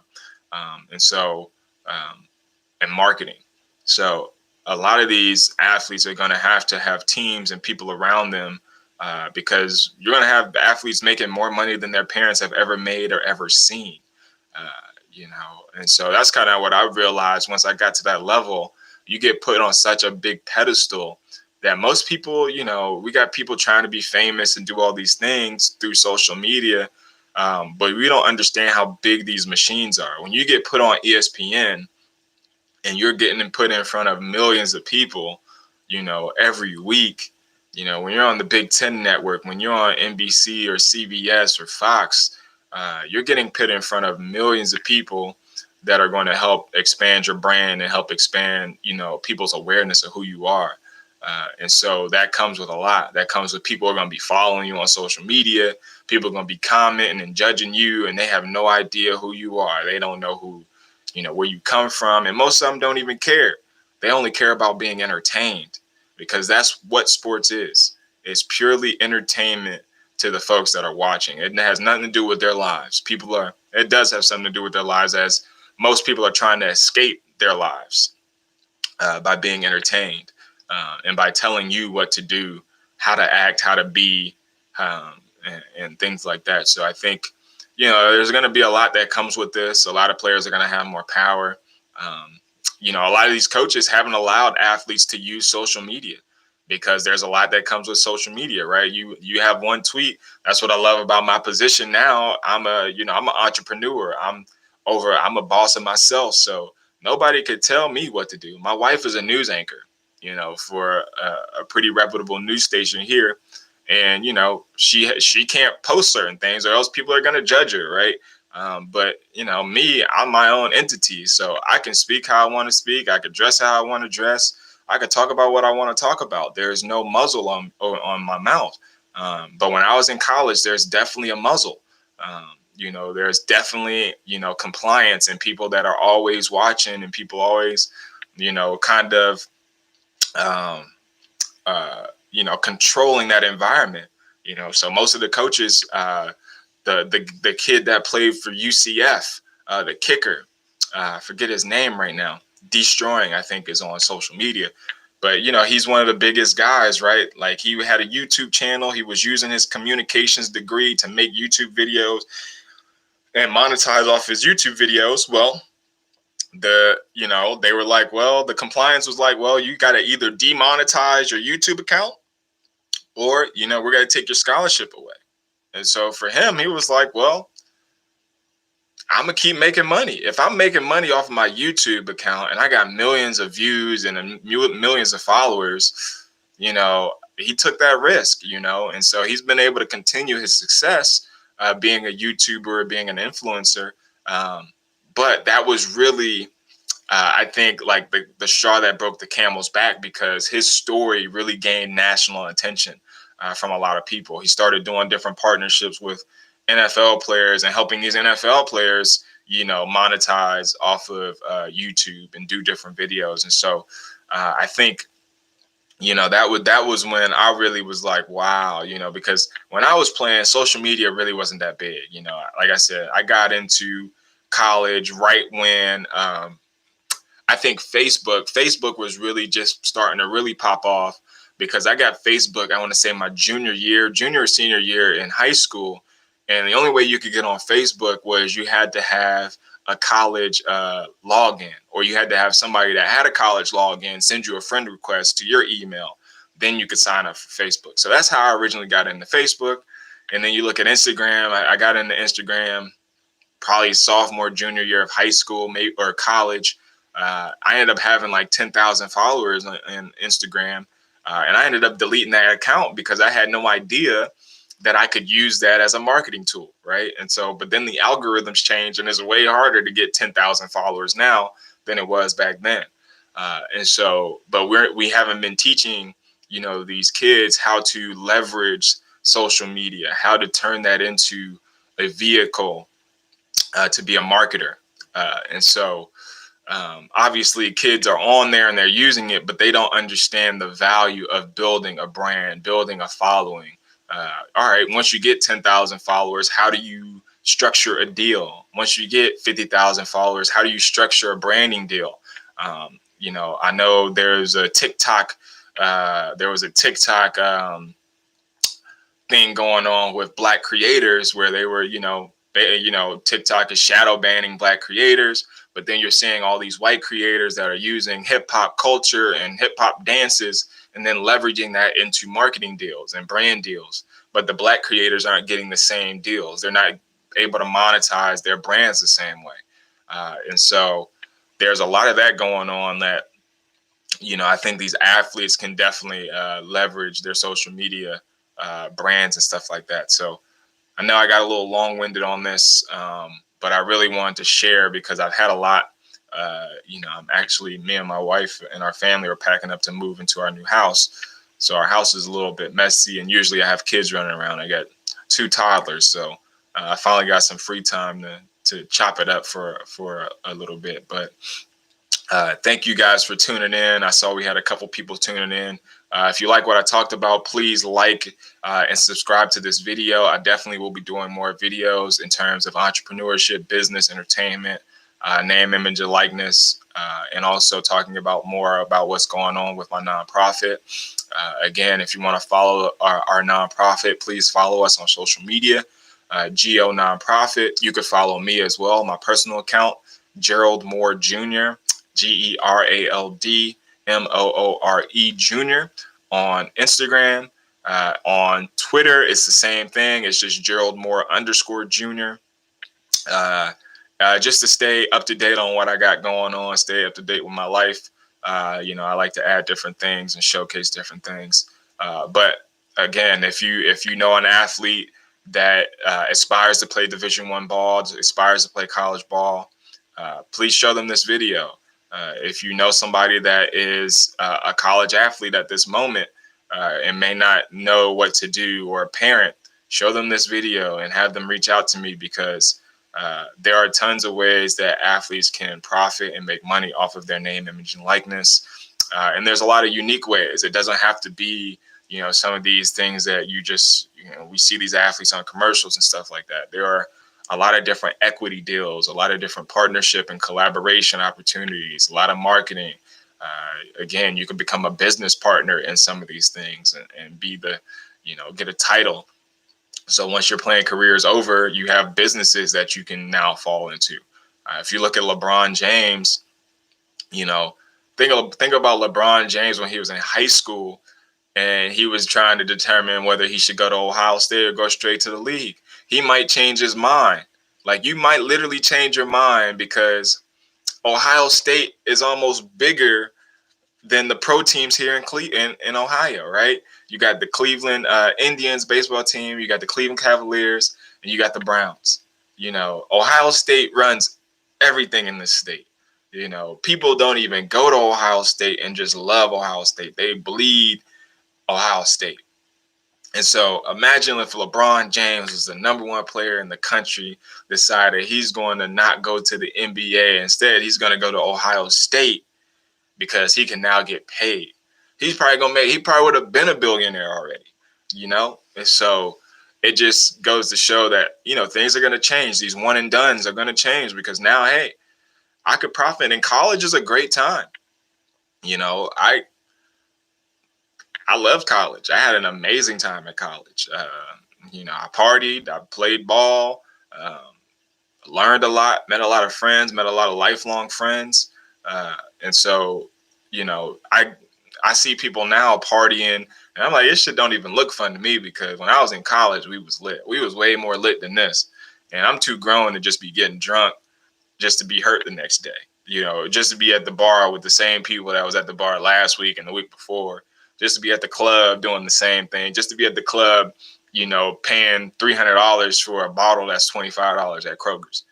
and marketing. So a lot of these athletes are going to have teams and people around them, because you're going to have athletes making more money than their parents have ever made or ever seen. And so that's kind of what I realized once I got to that level. You get put on such a big pedestal that most people, we got people trying to be famous and do all these things through social media, but we don't understand how big these machines are. When you get put on ESPN and you're getting put in front of millions of people, every week, when you're on the Big Ten network, when you're on NBC or CBS or Fox, you're getting put in front of millions of people that are going to help expand your brand and help expand, people's awareness of who you are. And so that comes with a lot. That comes with people are going to be following you on social media. People are going to be commenting and judging you, and they have no idea who you are. They don't know where you come from. And most of them don't even care. They only care about being entertained, because that's what sports is. It's purely entertainment to the folks that are watching. It has nothing to do with their lives. It does have something to do with their lives, as most people are trying to escape their lives by being entertained and by telling you what to do, how to act, how to be, and things like that. So I think, there's going to be a lot that comes with this. A lot of players are going to have more power. A lot of these coaches haven't allowed athletes to use social media. because there's a lot that comes with social media, right? You have one tweet. That's what I love about my position now. I'm an entrepreneur. I'm a boss of myself. So nobody could tell me what to do. My wife is a news anchor, for a pretty reputable news station here. And she can't post certain things, or else people are going to judge her, right? But me, I'm my own entity, so I can speak how I want to speak. I can dress how I want to dress. I could talk about what I want to talk about. There's no muzzle on my mouth. But when I was in college, there's definitely a muzzle. There's definitely compliance and people that are always watching, and people always kind of um, controlling that environment. So most of the coaches, the kid that played for UCF, the kicker, I forget his name right now. Destroying, I think, is on social media. But he's one of the biggest guys, right? Like, he had a YouTube channel. He was using his communications degree to make YouTube videos and monetize off his YouTube videos. Well, they were like, well, the compliance was like, well, you got to either demonetize your YouTube account, or we're going to take your scholarship away. And so for him, he was like, well, I'm gonna keep making money. If I'm making money off of my YouTube account and I got millions of views and millions of followers, he took that risk, and so he's been able to continue his success, being a YouTuber, being an influencer. But that was really, I think, like the straw that broke the camel's back, because his story really gained national attention from a lot of people. He started doing different partnerships with NFL players and helping these NFL players, monetize off of YouTube and do different videos. And so I think, that was when I really was like, wow, because when I was playing, social media really wasn't that big. Like I said, I got into college right when I think Facebook was really just starting to really pop off, because I got Facebook, I want to say my junior or senior year in high school. And the only way you could get on Facebook was you had to have a college login, or you had to have somebody that had a college login send you a friend request to your email. Then you could sign up for Facebook. So that's how I originally got into Facebook. And then you look at Instagram. I got into Instagram probably sophomore, junior year of high school, maybe, or college. I ended up having like 10,000 followers on Instagram. And I ended up deleting that account because I had no idea that I could use that as a marketing tool, right? And so, but then the algorithms change, and it's way harder to get 10,000 followers now than it was back then. And so, but we haven't been teaching, these kids how to leverage social media, how to turn that into a vehicle to be a marketer. And so, obviously kids are on there and they're using it, but they don't understand the value of building a brand, building a following. All right, once you get 10,000 followers, how do you structure a deal? Once you get 50,000 followers, how do you structure a branding deal? I know there's a TikTok, there was a TikTok thing going on with Black creators where they were, TikTok is shadow banning Black creators, but then you're seeing all these white creators that are using hip hop culture and hip hop dances and then leveraging that into marketing deals and brand deals. But the Black creators aren't getting the same deals. They're not able to monetize their brands the same way. And so there's a lot of that going on that, I think these athletes can definitely leverage their social media brands and stuff like that. So I know I got a little long-winded on this, but I really wanted to share because I've had a lot. I'm actually, me and my wife and our family are packing up to move into our new house. So our house is a little bit messy, and usually I have kids running around. I got 2 toddlers, so I finally got some free time to chop it up for a little bit. But thank you guys for tuning in. I saw we had a couple people tuning in. If you like what I talked about, please like and subscribe to this video. I definitely will be doing more videos in terms of entrepreneurship, business, entertainment, name, image, and likeness, and also talking about more about what's going on with my nonprofit. Again, if you want to follow our nonprofit, please follow us on social media, GO Nonprofit. You could follow me as well, my personal account, Gerald Moore Jr., GERALD MOORE Jr. on Instagram. On Twitter, it's the same thing. It's just Gerald Moore _Jr. Uh, just to stay up to date on what I got going on, stay up to date with my life. I like to add different things and showcase different things. But again, if you know an athlete that aspires to play Division I ball, aspires to play college ball, please show them this video. If you know somebody that is a college athlete at this moment and may not know what to do, or a parent, show them this video and have them reach out to me, because there are tons of ways that athletes can profit and make money off of their name, image, and likeness. And there's a lot of unique ways. It doesn't have to be, some of these things that we see these athletes on commercials and stuff like that. There are a lot of different equity deals, a lot of different partnership and collaboration opportunities, a lot of marketing. Again, you can become a business partner in some of these things and be get a title. So once your playing career is over, you have businesses that you can now fall into. If you look at LeBron James, think about LeBron James when he was in high school and he was trying to determine whether he should go to Ohio State or go straight to the league. He might change his mind. Like, you might literally change your mind because Ohio State is almost bigger than the pro teams here in Ohio, right? You got the Cleveland Indians baseball team, you got the Cleveland Cavaliers, and you got the Browns. Ohio State runs everything in this state. People don't even go to Ohio State and just love Ohio State. They bleed Ohio State. And so imagine if LeBron James was the number one player in the country, decided he's going to not go to the NBA. Instead, he's going to go to Ohio State because he can now get paid. He probably would have been a billionaire already, And so it just goes to show that, things are going to change. These one and dones are going to change because now, hey, I could profit. And college is a great time. I love college. I had an amazing time at college. I partied, I played ball, learned a lot, met a lot of friends, met a lot of lifelong friends. And so, I see people now partying, and I'm like, this shit don't even look fun to me, because when I was in college, we was lit. We was way more lit than this. And I'm too grown to just be getting drunk just to be hurt the next day, just to be at the bar with the same people that was at the bar last week and the week before, just to be at the club doing the same thing, just to be at the club, paying $300 for a bottle that's $25 at Kroger's.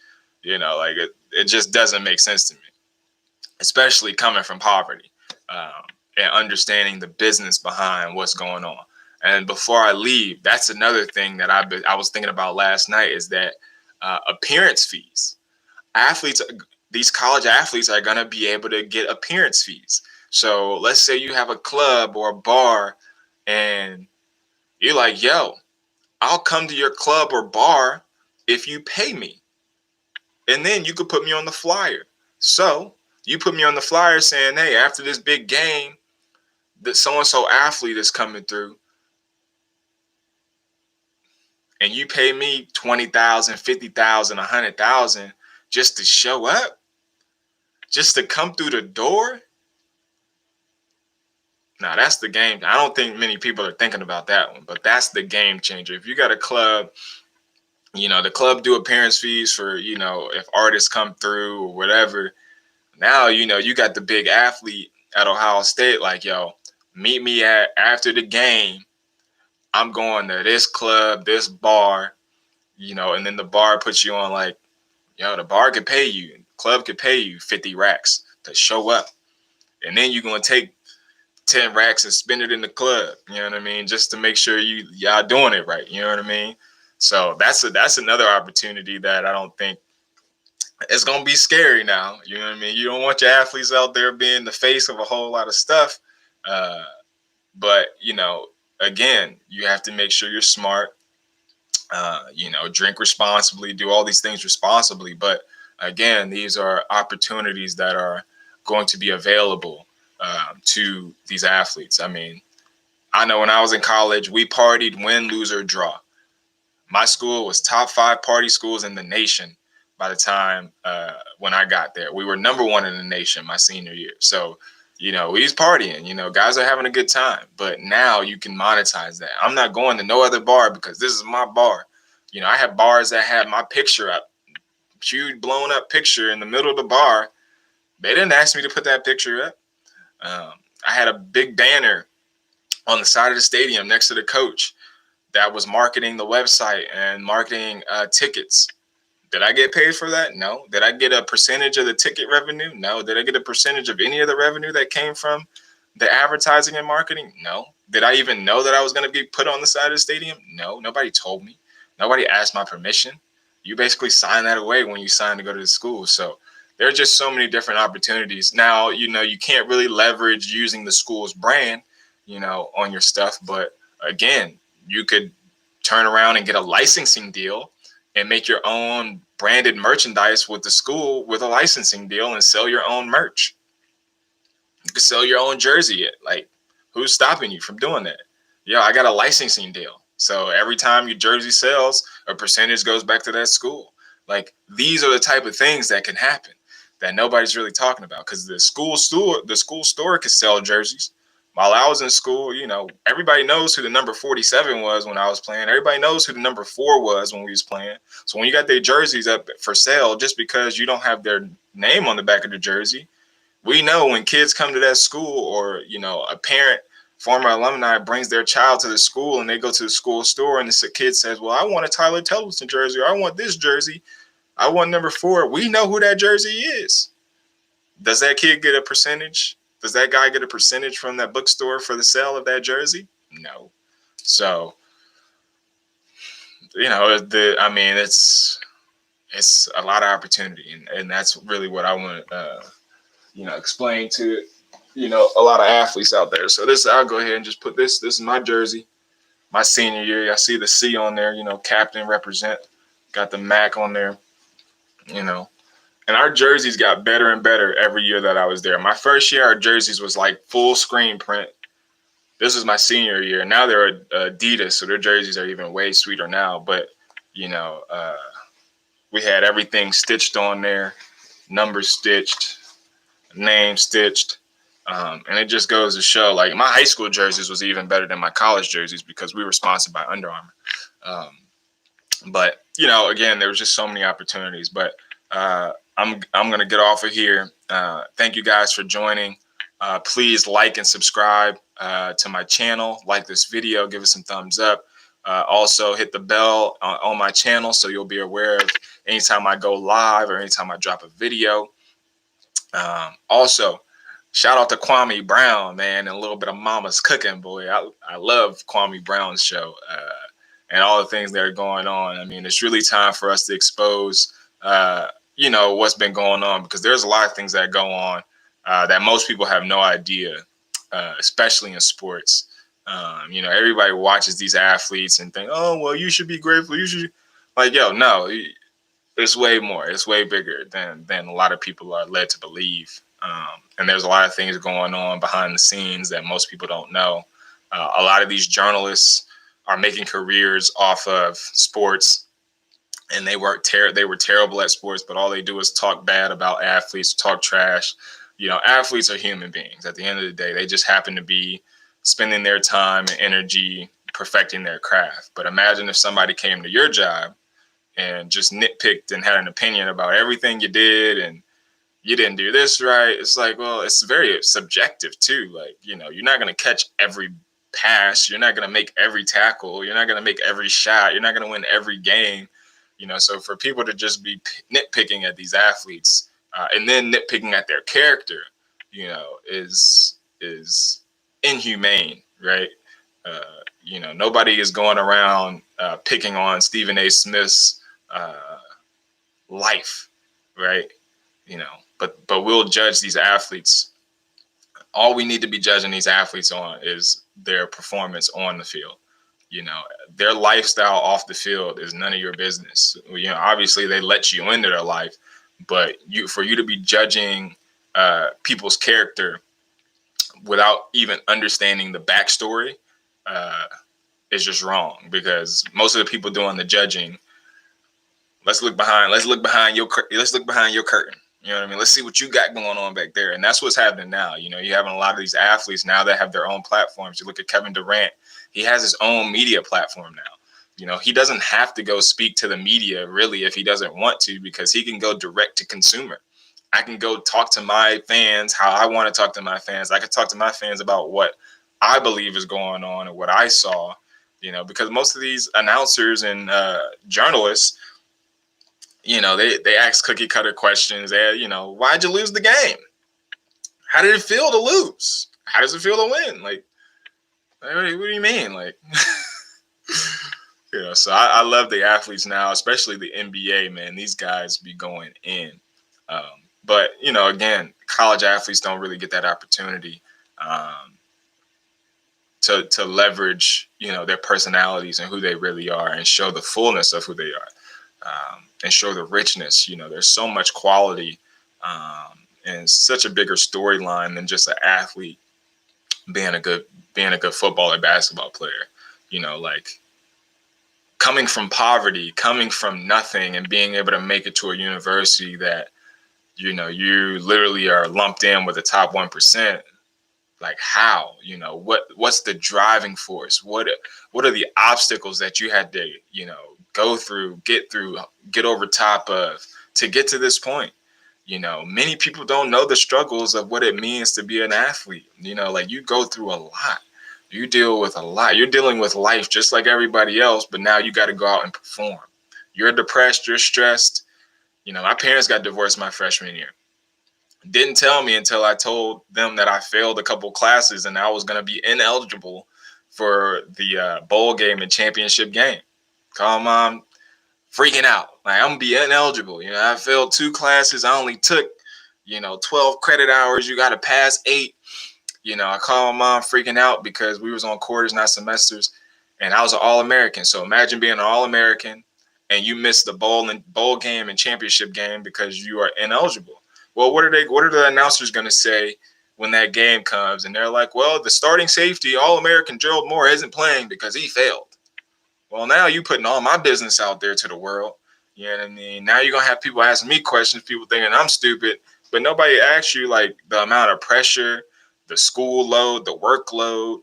It just doesn't make sense to me, especially coming from poverty, and understanding the business behind what's going on. And before I leave, that's another thing that I was thinking about last night, is that appearance fees. These college athletes are going to be able to get appearance fees. So let's say you have a club or a bar and you're like, yo, I'll come to your club or bar if you pay me. And then you could put me on the flyer. So you put me on the flyer saying, hey, after this big game, that so-and-so athlete is coming through, and you pay me $20,000, $50,000, $100,000 just to show up, just to come through the door. Now, that's the game. I don't think many people are thinking about that one, but that's the game changer. If you got a club, the club do appearance fees for, if artists come through or whatever. Now, you got the big athlete at Ohio State, like, yo, meet me after the game. I'm going to this club, this bar, and then the bar puts you on, like, the bar could pay you, the club could pay you 50 racks to show up. And then you're going to take 10 racks and spend it in the club, you know what I mean? Just to make sure y'all doing it right, you know what I mean? So that's another opportunity that I don't think, it's going to be scary now, you know what I mean? You don't want your athletes out there being the face of a whole lot of stuff. But, again, you have to make sure you're smart, drink responsibly, do all these things responsibly. But again, these are opportunities that are going to be available to these athletes. I mean, I know when I was in college, we partied, win, lose, or draw. My school was top 5 party schools in the nation by the time when I got there. We were number 1 in the nation my senior year. So, We was partying, guys are having a good time, but now you can monetize that. I'm not going to no other bar because this is my bar. I have bars that had my picture up, huge blown up picture in the middle of the bar. They didn't ask me to put that picture up. I had a big banner on the side of the stadium next to the coach that was marketing the website and marketing tickets. Did I get paid for that? No. Did I get a percentage of the ticket revenue? No. Did I get a percentage of any of the revenue that came from the advertising and marketing? No. Did I even know that I was going to be put on the side of the stadium? No. Nobody told me. Nobody asked my permission. You basically sign that away when you sign to go to the school. So there are just so many different opportunities. Now, you can't really leverage using the school's brand, on your stuff. But again, you could turn around and get a licensing deal and make your own branded merchandise with the school with a licensing deal and sell your own merch. You can sell your own jersey. Like, who's stopping you from doing that? Yeah, I got a licensing deal. So every time your jersey sells, a percentage goes back to that school. Like, these are the type of things that can happen that nobody's really talking about, because the school store could sell jerseys. While I was in school, everybody knows who the number 47 was when I was playing. Everybody knows who the number 4 was when we was playing. So when you got their jerseys up for sale, just because you don't have their name on the back of the jersey, we know when kids come to that school, or, a parent, former alumni, brings their child to the school and they go to the school store and the kid says, well, I want a Tyler Tellison jersey, or I want this jersey. I want number 4. We know who that jersey is. Does that kid get a percentage? Does that guy get a percentage from that bookstore for the sale of that jersey? No. So, it's a lot of opportunity, and that's really what I want to, explain to, a lot of athletes out there. So I'll go ahead and just put this. This is my jersey, my senior year. I see the C on there, captain, represent. Got the MAC on there, And our jerseys got better and better every year that I was there. My first year, our jerseys was like full screen print. This is my senior year. Now they're Adidas, so their jerseys are even way sweeter now. But, we had everything stitched on there, numbers stitched, name stitched. And it just goes to show, like, my high school jerseys was even better than my college jerseys because we were sponsored by Under Armour. But, again, there was just so many opportunities. But I'm going to get off of here. Thank you guys for joining. Please like and subscribe to my channel. Like this video. Give us some thumbs up. Also, hit the bell on my channel so you'll be aware of anytime I go live or anytime I drop a video. Also, shout out to Kwame Brown, man, and a little bit of Mama's Cooking, boy. I love Kwame Brown's show and all the things that are going on. I mean, it's really time for us to expose what's been going on, because there's a lot of things that go on that most people have no idea, especially in sports. Everybody watches these athletes and think, oh, well, you should be grateful. You should, like, no, it's way more. It's way bigger than a lot of people are led to believe. And there's a lot of things going on behind the scenes that most people don't know. A lot of these journalists are making careers off of sports, and they were terrible at sports, but all they do is talk bad about athletes, talk trash. Athletes are human beings. At the end of the day, they just happen to be spending their time and energy perfecting their craft. But imagine if somebody came to your job and just nitpicked and had an opinion about everything you did, and you didn't do this right. It's like, well, it's very subjective too. Like, you're not going to catch every pass. You're not going to make every tackle. You're not going to make every shot. You're not going to win every game. So for people to just be nitpicking at these athletes and then nitpicking at their character, is inhumane, right? Nobody is going around picking on Stephen A. Smith's life, right? But we'll judge these athletes. All we need to be judging these athletes on is their performance on the field. Their lifestyle off the field is none of your business. Obviously they let you into their life, but for you to be judging people's character without even understanding the backstory is just wrong, because most of the people doing the judging, let's look behind your curtain. You know what I mean? Let's see what you got going on back there. And that's what's happening now. You're having a lot of these athletes now that have their own platforms. You look at Kevin Durant, he has his own media platform now. He doesn't have to go speak to the media really if he doesn't want to, because he can go direct to consumer. I can go talk to my fans how I want to talk to my fans. I can talk to my fans about what I believe is going on and what I saw, because most of these announcers and journalists, they ask cookie cutter questions. Why'd you lose the game? How did it feel to lose? How does it feel to win? Like, what do you mean? Like, so I love the athletes now, especially the NBA, man. These guys be going in. But, again, college athletes don't really get that opportunity to leverage, their personalities and who they really are and show the fullness of who they are and show the richness. There's so much quality and such a bigger storyline than just an athlete being a good football or basketball player. Like coming from poverty, coming from nothing, and being able to make it to a university that you literally are lumped in with the top 1%. Like how? What's the driving force? What are the obstacles that you had to go through, get over top of to get to this point? Many people don't know the struggles of what it means to be an athlete. Like you go through a lot. You deal with a lot. You're dealing with life just like everybody else, but now you got to go out and perform. You're depressed, you're stressed. My parents got divorced my freshman year. Didn't tell me until I told them that I failed a couple classes and I was going to be ineligible for the bowl game and championship game. Call mom, freaking out. Like, I'm going to be ineligible. I failed 2 classes. I only took, 12 credit hours. You got to pass 8. I called my mom freaking out because we was on quarters, not semesters, and I was an All-American. So imagine being an All-American and you miss the bowl game and championship game because you are ineligible. Well, what are the announcers going to say when that game comes? And they're like, well, the starting safety, All-American Gerald Moore, isn't playing because he failed. Well, now you putting all my business out there to the world. You know what I mean? Now you're going to have people asking me questions, people thinking I'm stupid, but nobody asks you like the amount of pressure, the school load, the workload,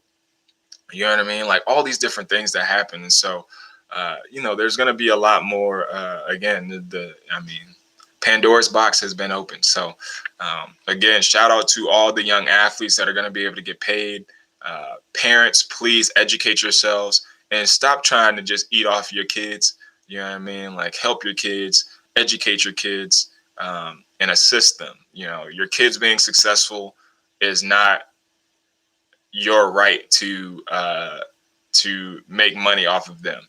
you know what I mean? Like all these different things that happen. And so, there's going to be a lot more, again, Pandora's box has been opened. So, again, shout out to all the young athletes that are going to be able to get paid. Parents, please educate yourselves and stop trying to just eat off your kids. You know what I mean? Like help your kids, educate your kids, and assist them. Your kids being successful is not your right to make money off of them.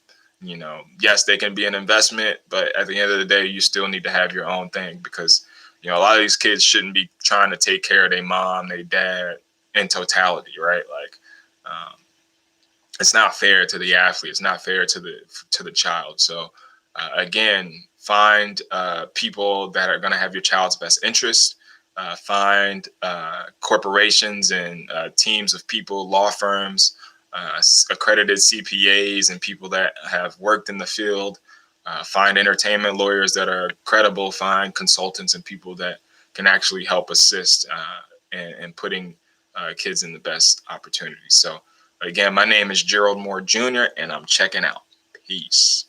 Yes, they can be an investment, but at the end of the day, you still need to have your own thing because, a lot of these kids shouldn't be trying to take care of their mom, their dad in totality, right? Like, it's not fair to the athlete. It's not fair to the child. So, again, find people that are going to have your child's best interest. Find corporations and teams of people, law firms, accredited CPAs, and people that have worked in the field. Find entertainment lawyers that are credible. Find consultants and people that can actually help assist in putting kids in the best opportunities. So, again, my name is Gerald Moore Jr., and I'm checking out. Peace.